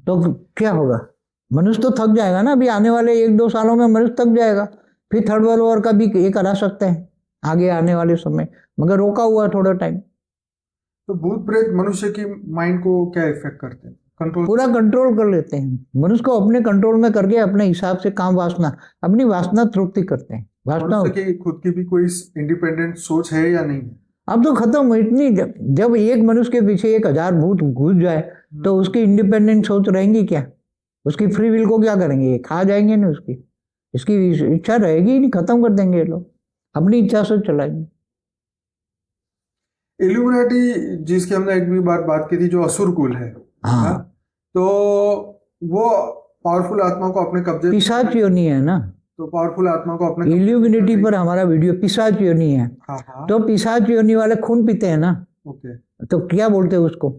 तो क्या होगा? मनुष्य तो थक जाएगा ना। अभी आने वाले 1-2 सालों में मनुष्य थक जाएगा। फिर थर्ड वर्ल्ड वॉर का भी ये करा सकते हैं आगे आने वाले समय, मगर रोका हुआ थोड़ा टाइम। तो भूत प्रेत मनुष्य की माइंड को क्या इफेक्ट करते हैं? कंट्रोल, पूरा कंट्रोल कर लेते हैं मनुष्य को, अपने कंट्रोल में करके अपने हिसाब से काम, वासना, अपनी वासना तृप्ति करते हैं। वासना की खुद की भी कोई इंडिपेंडेंट सोच है या नहीं? अब तो खत्म हो। इतनी जब एक मनुष्य के पीछे 1000 भूत घुस जाए तो उसकी इंडिपेंडेंट सोच रहेंगी क्या? उसकी फ्री विल को क्या करेंगे? खा जाएंगे ना उसकी। इसकी इच्छा रहेगी नहीं, खत्म कर देंगे लोग, अपनी इच्छा से चलाएंगे। इल्यूमिनाटी जिसकी हमने एक भी बार बात की थी, जो असुर कुल है, हाँ, तो वो पावरफुल आत्मा को अपने कब्जे, पिशाच योनि है ना, तो पावरफुल आत्मा को अपने इल्यूमिनेटी पर हमारा वीडियो पिशाच योनि है। हाँ। तो पिशाच योनि वाले खून पीते हैं ना। ओके, तो क्या बोलते हैं उसको?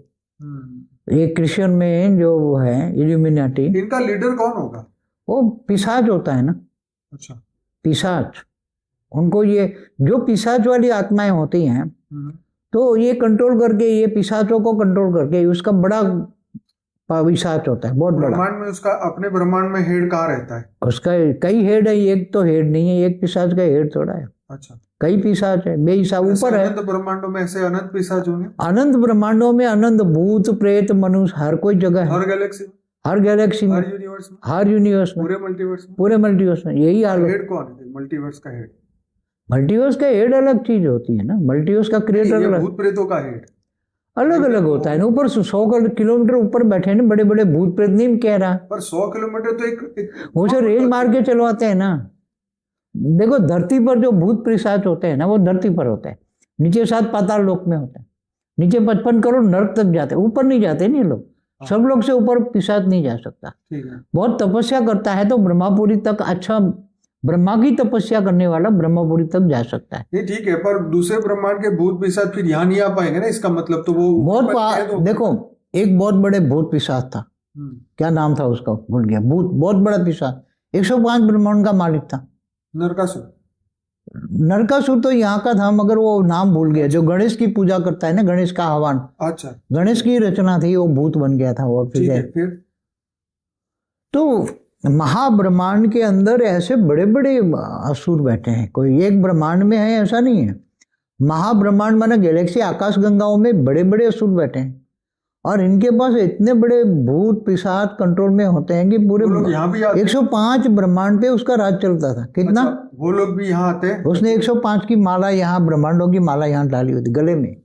ये क्रिश्चियन में जो वो है इल्यूमिनाटी, इनका लीडर कौन होगा? वो पिशाच होता है ना। अच्छा, पिशाच, उनको ये जो पिशाच वाली आत्माएं होती हैं, तो ये कंट्रोल करके, ये पिशाचों को कंट्रोल करके, उसका बड़ा पिशाच होता है, बहुत बड़ा। ब्रह्मांड में उसका अपने ब्रह्मांड में हेड कहाँ रहता है? उसका कई हेड है, एक तो हेड नहीं है, एक पिशाच का हेड थोड़ा है। अच्छा, कई पिशाच है, बेहिसाब ऊपर है। अनंत ब्रह्मांडों में ऐसे अनंत पिशाच होंगे। अनंत ब्रह्मांडों में अनंत भूत प्रेत मनुष्य हर कोई जगह है, हर गैलेक्सी में, हर गैलेक्सी में, हर यूनिवर्स में, हर यूनिवर्स में, पूरे मल्टीवर्स में, पूरे मल्टीवर्स में। यही हाल है। हेड कौन है मल्टीवर्स का हेड? मल्टीवर्स का हेड अलग चीज होती है ना, मल्टीवर्स का क्रिएटर अलग, भूत प्रेतों का हेड अलग अलग होता है ना। ऊपर 100 किलोमीटर ऊपर बैठे ना बड़े बड़े भूत प्रेत, नहीं कह रहा, पर 100 किलोमीटर तो एक उसे रेंज मार के चलवाते हैं ना। देखो धरती पर जो भूत पिशाच होते हैं ना, वो धरती पर होते हैं, नीचे 7 पाताल लोक में होते हैं, नीचे 55 करोड़ नरक तक जाते हैं, ऊपर नहीं जाते नहीं लोग। सब लोग से ऊपर पिशाच नहीं जा सकता। बहुत तपस्या करता है तो ब्रह्मापुरी तक, अच्छा ब्रह्मा की तपस्या करने वाला ब्रह्मपुरी तक जा सकता है। ये ठीक है, पर दूसरे ब्रह्मांड के भूत पिशाच फिर यहाँ नहीं आ पाएंगे ना, इसका मतलब तो वो बहुत देखो, एक बहुत बड़े भूत पिशाच था, क्या नाम था उसका भूल गया, भूत बहुत बड़ा पिशाच, 105 ब्रह्मांड का मालिक था। नरकासुर, नरकासुर तो यहाँ का था, मगर वो नाम भूल गया। जो गणेश की पूजा करता है ना, गणेश का आह्वान, अच्छा, गणेश की रचना थी, वो भूत बन गया था वो। फिर तो महाब्रह्मांड के अंदर ऐसे बड़े बड़े असुर बैठे हैं, कोई एक ब्रह्मांड में है ऐसा नहीं है। महाब्रह्मांड माना गैलेक्सी, आकाश गंगाओं में बड़े बड़े असुर बैठे हैं, और इनके पास इतने बड़े भूत पिशाच कंट्रोल में होते हैं कि पूरे 105 ब्रह्मांड पे उसका राज चलता था। कितना? अच्छा, वो लोग भी यहाँ आते हैं। उसने 105 की माला, यहाँ ब्रह्मांडों की माला यहाँ डाली होती गले में।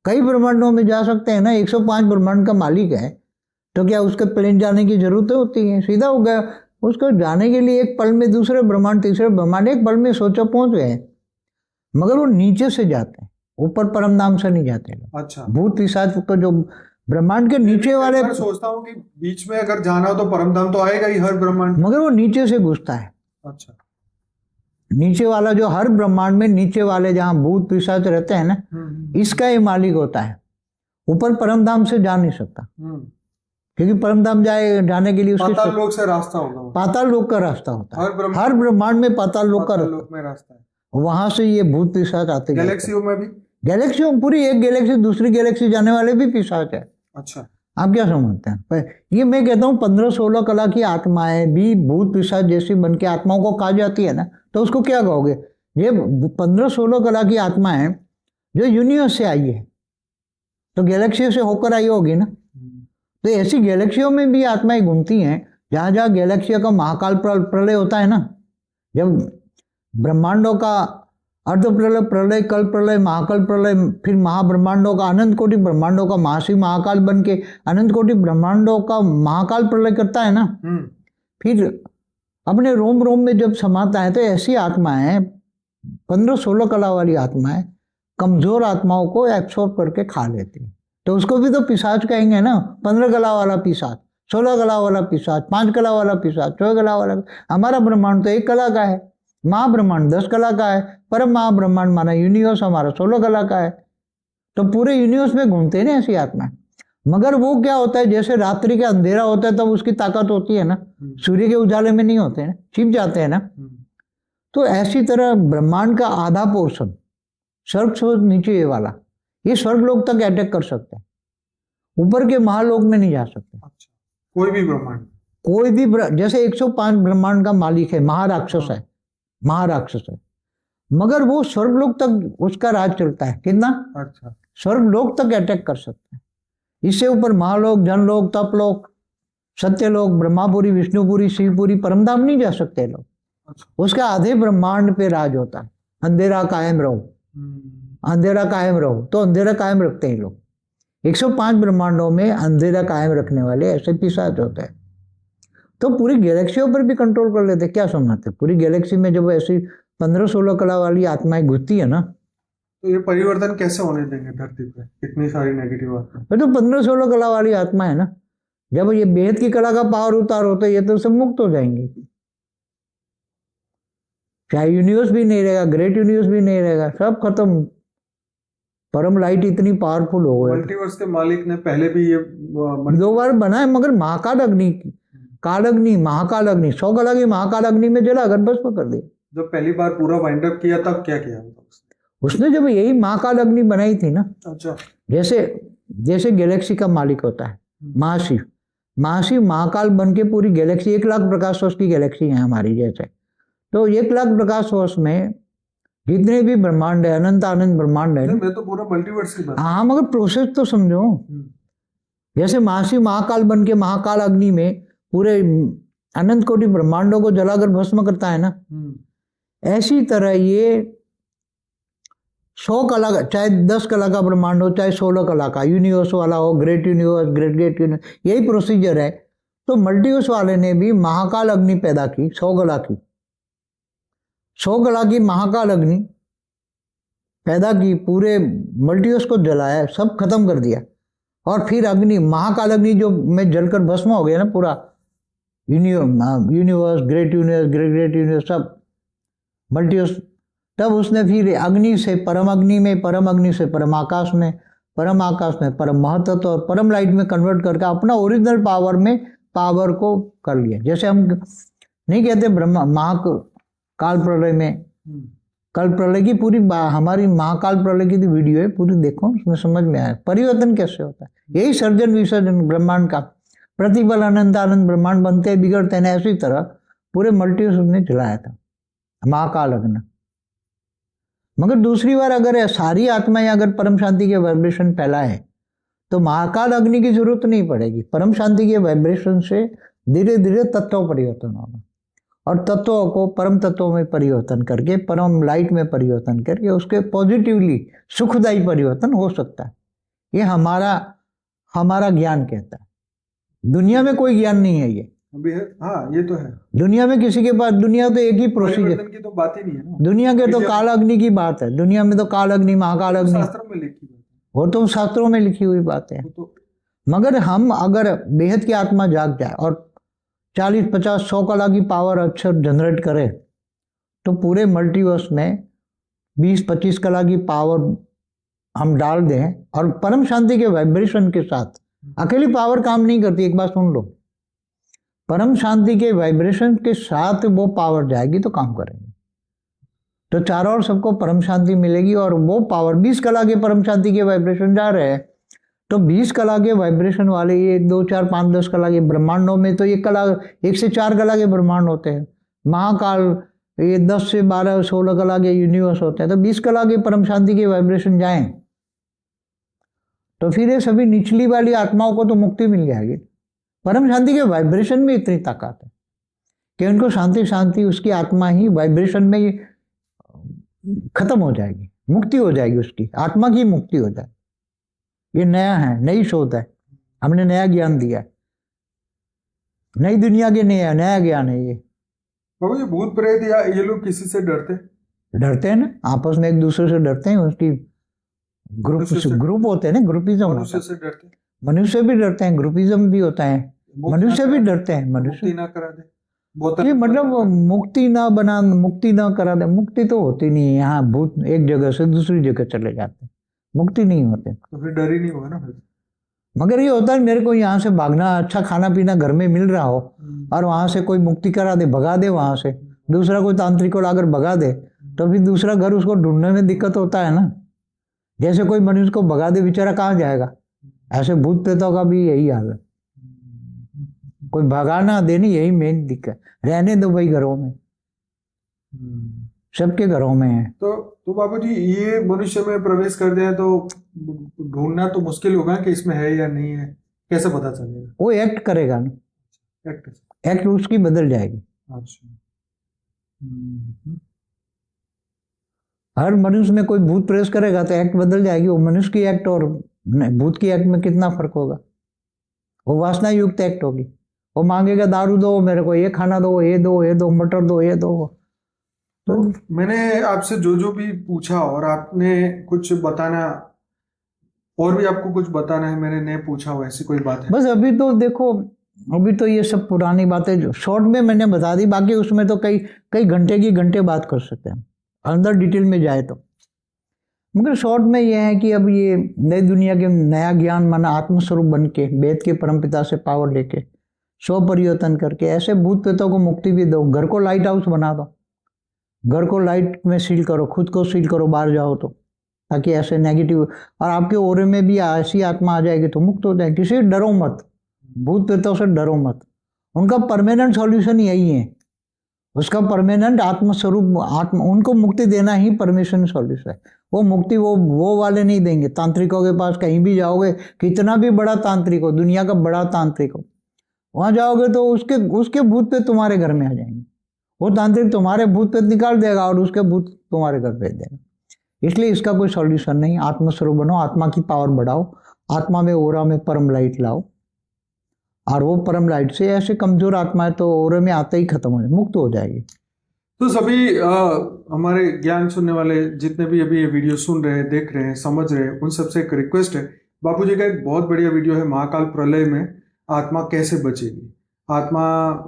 कई ब्रह्मांडों में जा सकते हैं ना, 105 ब्रह्मांड का मालिक है, तो क्या उसके प्लेन जाने की जरूरत होती है? सीधा हो गया, उसको जाने के लिए एक पल में दूसरे ब्रह्मांड, तीसरे ब्रह्मांड, एक पल में सोचो पहुंच गए। मगर वो नीचे से जाते हैं, ऊपर परम धाम से नहीं जाते लोग। अच्छा, भूत पिशाच तो जो ब्रह्मांड के नीचे वाले, सोचता हूँ कि बीच में अगर जाना हो तो परम धाम तो आएगा ही हर ब्रह्मांड, मगर वो नीचे से घुसता है। अच्छा, नीचे वाला जो हर ब्रह्मांड में नीचे वाले जहाँ भूत पिशाच रहते हैं ना, इसका ही मालिक होता है। ऊपर परम धाम से जा नहीं सकता, क्योंकि परम धाम जाने के लिए उसके पाताल लोक से रास्ता होगा, पाताल लोक का रास्ता होता है। हर ब्रह्मांड में पाताल लोक का रास्ता है, वहां से ये भूत पिशाच आते। गैलेक्सियों में भी, गैलेक्सियों, पूरी एक गैलेक्सी दूसरी गैलेक्सी जाने वाले भी पिशाच है। अच्छा, आप क्या समझते हैं? ये मैं कहता हूँ 15-16 कला की आत्माएं भी भूत पिशाच जैसी बन के आत्माओं को खा जाती है ना, तो उसको क्या कहोगे? ये 15-16 कला की आत्माएं जो यूनिवर्स से आई है, तो गैलेक्सियों से होकर आई होगी ना। तो ऐसी गैलेक्सियों में भी आत्माएं घूमती हैं, जहां जहां गैलेक्सियों का महाकाल प्रलय होता है ना, जब ब्रह्मांडों का अर्ध प्रलय, प्रलय, कल प्रलय, महाकाल प्रलय, फिर महाब्रह्मांडों का, अनंत कोटि ब्रह्मांडों का महाशिव महाकाल बन के अनंत कोटि ब्रह्मांडों का महाकाल प्रलय करता है ना, फिर अपने रोम रोम में जब समाता है, तो ऐसी आत्माएं 15-16 कला वाली आत्माएं कमजोर आत्माओं को एब्सॉर्ब करके खा लेती है। तो उसको भी तो पिशाच कहेंगे ना, 15 कला वाला पिशाच। 16 कला वाला पिशाच, 5 कला वाला पिशाच, 6 कला वाला। हमारा ब्रह्मांड तो 1 कला का है, महाब्रह्मांड 10 कला का है, परम महाब्रह्मांड माना यूनिवर्स हमारा 16 कला का है। तो पूरे यूनिवर्स में घूमते हैं ना ऐसी आत्मा। मगर वो क्या होता है, जैसे रात्रि का अंधेरा होता है तब उसकी ताकत होती है ना, सूर्य के उजाले में नहीं होते हैं, छिप जाते हैं ना। तो ऐसी तरह ब्रह्मांड का आधा पोर्शन स्वर्ग से नीचे ये वाला, ये स्वर्ग लोक तक अटैक कर सकते हैं, ऊपर के महालोक में नहीं जा सकते। अच्छा, कोई भी ब्रह्मांड, कोई भी जैसे 105 ब्रह्मांड का मालिक है, महाराक्षस है, महाराक्षस है, मगर वो स्वर्ग लोक तक उसका राज चलता है। कितना? अच्छा, स्वर्ग लोक तक अटैक कर सकते हैं। इससे ऊपर महालोक, जनलोक, तपलोक, सत्यलोक, ब्रह्मापुरी, विष्णुपुरी, शिवपुरी, परमधाम नहीं जा सकते लोग। अच्छा, उसका आधे ब्रह्मांड पे राज होता है। अंधेरा कायम रहो, अंधेरा कायम रहो, तो अंधेरा कायम रखते हैं लोग। 105 ब्रह्मांडों में अंधेरा कायम रखने वाले ऐसे पिशाच होते हैं। तो पूरी गैलेक्सियों पर भी कंट्रोल कर लेते। क्या समझते? पूरी गैलेक्सी में जब ऐसी 15-16 कला वाली आत्माएं घुसती है ना, तो ये परिवर्तन कैसे होने देंगे धरती पे, इतनी सारी नेगेटिव आत्मा? तो 15-16 कला वाली आत्मा है ना, जब ये बेहद की कला का पावर उतार होता है, ये तो सब मुक्त हो जाएंगे। चाहे यूनिवर्स भी नहीं रहेगा, ग्रेट यूनिवर्स भी नहीं रहेगा, सब खत्म। परम लाइट इतनी पावरफुल हो गई। मल्टीवर्स के मालिक ने पहले भी ये 2 बार बनाए, मगर महाकाल अग्नि, काल अग्नि, महाकाल अग्नि, 100 कला की महाकाल अग्नि में जलाकर भस्म कर दिया। जब पहली बार पूरा वाइंड अप किया तब क्या किया उसने? जब यही महाकाल अग्नि बनाई थी ना, अच्छा, जैसे गैलेक्सी का मालिक होता है महाशिव, महाशिव महाकाल बन के पूरी गैलेक्सी 1 लाख प्रकाश वर्ष की गैलेक्सी है हमारी जैसे। तो 1 लाख प्रकाश वर्ष में जितने भी ब्रह्मांड है, अनंत आनंद ब्रह्मांड है। मैं तो पूरा मल्टीवर्स की बात। हाँ, मगर प्रोसेस तो समझो। जैसे महाशिव महाकाल बन के महाकाल अग्नि में पूरे अनंत कोटि ब्रह्मांडों को जलाकर भस्म करता है ना, ऐसी तरह ये 100 कला का, चाहे 10 कला का ब्रह्मांड हो, चाहे 16 कला का यूनिवर्स वाला हो, ग्रेट यूनिवर्स, ग्रेट यूनिवर्स, यही प्रोसीजर है। तो मल्टीवर्स वाले ने भी महाकाल अग्नि पैदा की, 100 कला की, 100 कला की महाकाल अग्नि पैदा की, पूरे मल्टीवर्स को जलाया, सब खत्म कर दिया। और फिर अग्नि, महाकाल अग्नि जो में जलकर भस्म हो गया ना पूरा universe, great universe, great universe, सब मल्टीवर्स। तब उसने फिर अग्नि से परम अग्नि में, परम अग्नि से परम आकाश में, परम आकाश में परम महतत्व और परम लाइट में कन्वर्ट करके अपना ओरिजिनल पावर में पावर को कर लिया। जैसे हम नहीं कहते ब्रह्मा महाकाल प्रलय में, कल प्रलय की पूरी हमारी महाकाल प्रलय की वीडियो है, पूरी देखो, उसमें समझ में आया परिवर्तन कैसे होता है। यही सर्जन विसर्जन ब्रह्मांड का, प्रतिपल अनंत आनंद ब्रह्मांड बनते बिगड़ते हैं, ऐसी तरह पूरे मल्टीवर्स ने चलाया था महाकाल अग्नि। मगर दूसरी बार अगर सारी आत्माएं अगर परम शांति के वाइब्रेशन फैलाए तो महाकाल अग्नि की जरूरत नहीं पड़ेगी। परम शांति के वाइब्रेशन से धीरे धीरे तत्व परिवर्तन होगा, और तत्वों को परम तत्वों में परिवर्तन करके, परम लाइट में परिवर्तन करके उसके पॉजिटिवली सुखदायी परिवर्तन हो सकता है। ये हमारा ज्ञान कहता है। दुनिया में कोई ज्ञान नहीं है ये अभी है। हाँ, ये तो है। दुनिया में किसी के पास, दुनिया तो एक ही प्रोसीजर की तो बात ही नहीं है ना। दुनिया के तो काल अग्नि की बात है। दुनिया में तो काल अग्नि, महाकाल अग्नि शास्त्रों में लिखी बात है, वो तो शास्त्रों में लिखी हुई बात है। तो मगर हम अगर बेहद की आत्मा जाग जाए और 40, 50, 100 कला की पावर अक्षर जनरेट करे तो पूरे मल्टीवर्स में 20-25 कला की पावर हम डाल दें, और परम शांति के वाइब्रेशन के साथ। अकेली पावर काम नहीं करती, एक बात सुन लो, परम शांति के वाइब्रेशन के साथ वो पावर जाएगी तो काम करेंगे। तो चारों ओर सबको परम शांति मिलेगी, और वो पावर 20 कला के परम शांति के वाइब्रेशन जा रहे हैं, तो 20 कला के वाइब्रेशन वाले ये 2, 4, 5, 10 कला के ब्रह्मांडों में तो 1 से 4 कला के ब्रह्मांड होते हैं। महाकाल ये 10 से 12, 16 कला के यूनिवर्स होते हैं। तो 20 कला के परम शांति के वाइब्रेशन जाएं तो फिर ये सभी निचली वाली आत्माओं को तो मुक्ति मिल जाएगी। परम शांति के वाइब्रेशन में इतनी ताकत है कि उनको शांति शांति उसकी आत्मा ही वाइब्रेशन में खत्म हो जाएगी, मुक्ति हो जाएगी, उसकी आत्मा की मुक्ति हो जाएगी। ये नया है, नई शोध है, हमने नया ज्ञान दिया है, नई दुनिया के नया ज्ञान है ये। बाबू, ये भूत प्रेत या ये लोग किसी से डरते हैं ना, आपस में एक दूसरे से डरते हैं। उसकी ग्रुप होते हैं ना, ग्रुपिज्म। मनुष्य से डरते हैं, मनुष्य भी डरते हैं, ग्रुपिज्म भी होता है। मनुष्य भी डरते हैं, मनुष्य मुक्ति ना करा दे, बहुत ये मतलब मुक्ति ना करा दे। मुक्ति तो होती नहीं है। यहाँ भूत एक जगह से दूसरी जगह चले जाते हैं, मुक्ति नहीं होते। तो फिर डर ही नहीं होगा ना फिर। मगर ये होता है मेरे को यहाँ से भागना, अच्छा खाना पीना घर में मिल रहा हो और वहां से कोई मुक्ति करा दे, भगा दे वहां से, दूसरा कोई तांत्रिक को लाकर भगा दे, तो फिर दूसरा घर उसको ढूंढने में दिक्कत होता है ना। जैसे कोई मनुष्य को भगा दे, बेचारा कहाँ जाएगा। ऐसे भूत प्रेतों का भी यही हाल है, कोई भगाना देनी, यही मेन दिक्कत। रहने दो भाई घरों में, सबके घरों में है। तो बाबूजी ये मनुष्य में प्रवेश कर दिया तो ढूंढना तो मुश्किल होगा कि इसमें है या नहीं है, कैसे पता चलेगा? वो एक्ट करेगा ना, एक्ट उसकी बदल जाएगी। अच्छा। हर मनुष्य में कोई भूत प्रवेश करेगा तो एक्ट बदल जाएगी। वो मनुष्य की एक्ट और भूत की एक्ट में कितना फर्क होगा। वो वासना युक्त एक्ट होगी। वो मांगेगा दारू दो मेरे को, ये खाना दो, ये दो, ये दो, मटर दो, ये दो। तो मैंने आपसे जो भी पूछा और आपने कुछ बताना, और भी आपको कुछ बताना है मैंने नहीं पूछा हो, ऐसी कोई बात है? बस अभी तो देखो, अभी तो ये सब पुरानी बातें जो शॉर्ट में मैंने बता दी, बाकी उसमें तो कई घंटे की घंटे बात कर सकते हैं अंदर डिटेल में जाए तो। मगर शॉर्ट में यह है कि अब ये नई दुनिया के नया ज्ञान माना आत्मस्वरूप बन के वेद के परमपिता से पावर लेके स्व परिवर्तन करके ऐसे भूत प्रेतों को मुक्ति भी दो। घर को लाइट हाउस बना दो, घर को लाइट में सील करो, खुद को सील करो बाहर जाओ तो, ताकि ऐसे नेगेटिव और आपके ओरे में भी ऐसी आत्मा आ जाएगी तो मुक्त हो जाए। किसी डरो मत, भूत प्रेतों से डरो मत। उनका परमानेंट सॉल्यूशन यही है, उसका परमानेंट आत्मस्वरूप आत्मा, उनको मुक्ति देना ही परमेश्वर सॉल्यूशन है। वो मुक्ति वो वाले नहीं देंगे। तांत्रिकों के पास कहीं भी जाओगे, कितना भी बड़ा तांत्रिक हो, दुनिया का बड़ा तांत्रिक हो, वहां जाओगे तो उसके भूत पे तुम्हारे घर में आ जाएंगे। वो तांत्रिक तुम्हारे भूत पे निकाल देगा और उसके भूत तुम्हारे घर भेज देगा। इसलिए इसका कोई सॉल्यूशन नहीं। आत्मस्वरूप बनो, आत्मा की पावर बढ़ाओ, आत्मा में ओरा में परम लाइट लाओ, और वो परम लाइट से ऐसे कमजोर आत्मा है तो ओरे में आते ही खत्म हो जाए, मुक्त हो जाएगी। तो सभी हमारे ज्ञान सुनने वाले जितने भी अभी ये वीडियो सुन रहे हैं, देख रहे हैं, समझ रहे हैं, उन सबसे एक रिक्वेस्ट है। बापूजी का एक बहुत बढ़िया वीडियो है, महाकाल प्रलय में आत्मा कैसे बचेगी, आत्मा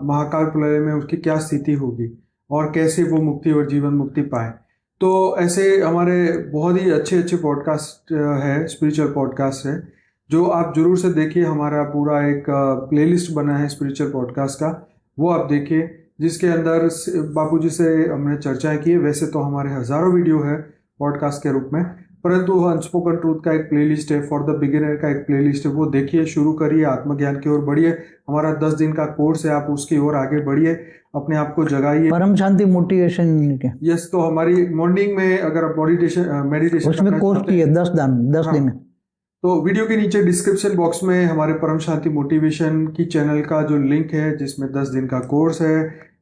महाकाल प्रलय में उसकी क्या स्थिति होगी और कैसे वो मुक्ति और जीवन मुक्ति पाए। तो ऐसे हमारे बहुत ही अच्छे अच्छे पॉडकास्ट है, स्पिरिचुअल पॉडकास्ट है, जो आप जरूर से देखिए। हमारा पूरा एक प्लेलिस्ट बना है स्पिरिचुअल पॉडकास्ट का, वो आप देखिए, जिसके अंदर बापूजी से हमने चर्चाएं की है। वैसे तो हमारे हजारों वीडियो है पॉडकास्ट के रूप में, परंतु अनस्पोकन ट्रूथ का एक प्लेलिस्ट है, फॉर द बिगिनर का एक प्लेलिस्ट है, वो देखिए, शुरू करिए, आत्मज्ञान की ओर बढ़िए। हमारा 10 दिन का कोर्स है, आप उसकी ओर आगे बढ़िए, अपने आप को जगाइए। परम शांति मोटिवेशन यस, तो हमारी मॉर्निंग में अगर आप मेडिटेशन उसमें कोर्स की है 10 दिन। तो वीडियो के नीचे डिस्क्रिप्शन बॉक्स में हमारे परम शांति मोटिवेशन की चैनल का जो लिंक है, जिसमें 10 दिन का कोर्स है,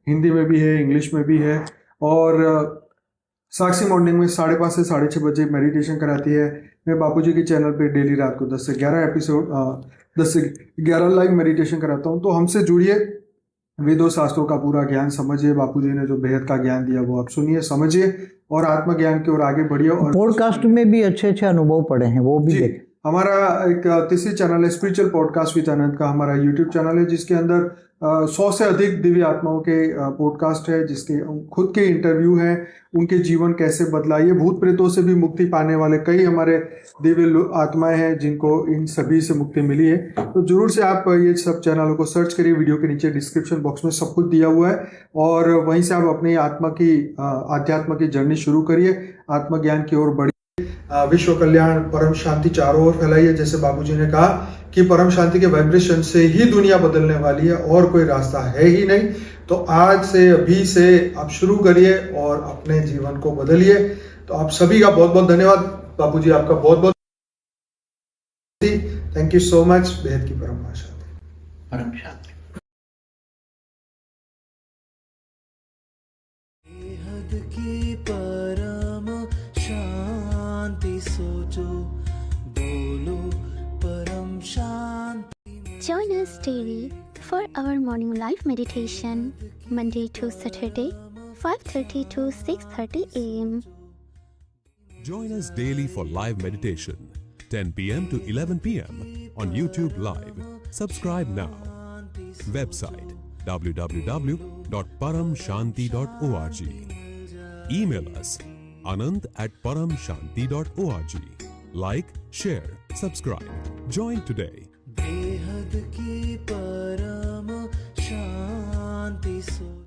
हिंदी में भी है, इंग्लिश में भी है। और साक्षी मॉर्निंग में 5:30 से 6:30 बजे मेडिटेशन कराती है। मैं बापूजी के चैनल पे डेली रात को 10 से 11 एपिसोड 10 से 11 लाइव मेडिटेशन कराता हूँ। तो हमसे जुड़िए, वेदों शास्त्रों का पूरा ज्ञान समझिए। बापूजी ने जो बेहद का ज्ञान दिया वो आप सुनिए, समझिए और आत्मज्ञान की ओर आगे बढ़िए। और पॉडकास्ट में भी अच्छे अच्छे अनुभव पड़े हैं, वो भी देखें। हमारा एक तीसरी चैनल है स्पिरिचुअल पॉडकास्ट विद अनंत का, हमारा यूट्यूब चैनल है, जिसके अंदर 100 से अधिक दिव्य आत्माओं के पॉडकास्ट है, जिसके खुद के इंटरव्यू हैं, उनके जीवन कैसे बदला। ये भूत प्रेतों से भी मुक्ति पाने वाले कई हमारे दिव्य आत्माएं हैं जिनको इन सभी से मुक्ति मिली है। तो जरूर से आप ये सब चैनलों को सर्च करिए, वीडियो के नीचे डिस्क्रिप्शन बॉक्स में सब कुछ दिया हुआ है, और वहीं से आप अपनी आत्मा की आध्यात्म की जर्नी शुरू करिए, आत्मज्ञान की ओर बढ़िए। विश्व कल्याण, परम शांति चारों ओर फैलाइए। जैसे बापूजी ने कहा कि परम शांति के वाइब्रेशन से ही दुनिया बदलने वाली है, और कोई रास्ता है ही नहीं। तो आज से, अभी से आप शुरू करिए और अपने जीवन को बदलिए। तो आप सभी का बहुत बहुत धन्यवाद। बापूजी आपका बहुत बहुत थैंक यू सो मच। बेहद की परम शांति। Join us daily for our morning live meditation, Monday to Saturday, 5:30 to 6:30 a.m. Join us daily for live meditation, 10 p.m. to 11 p.m. on YouTube Live. Subscribe now. Website www.paramshanti.org. Email us anand@paramshanti.org. Like, share, subscribe. Join today. बेहद की परम शांति सो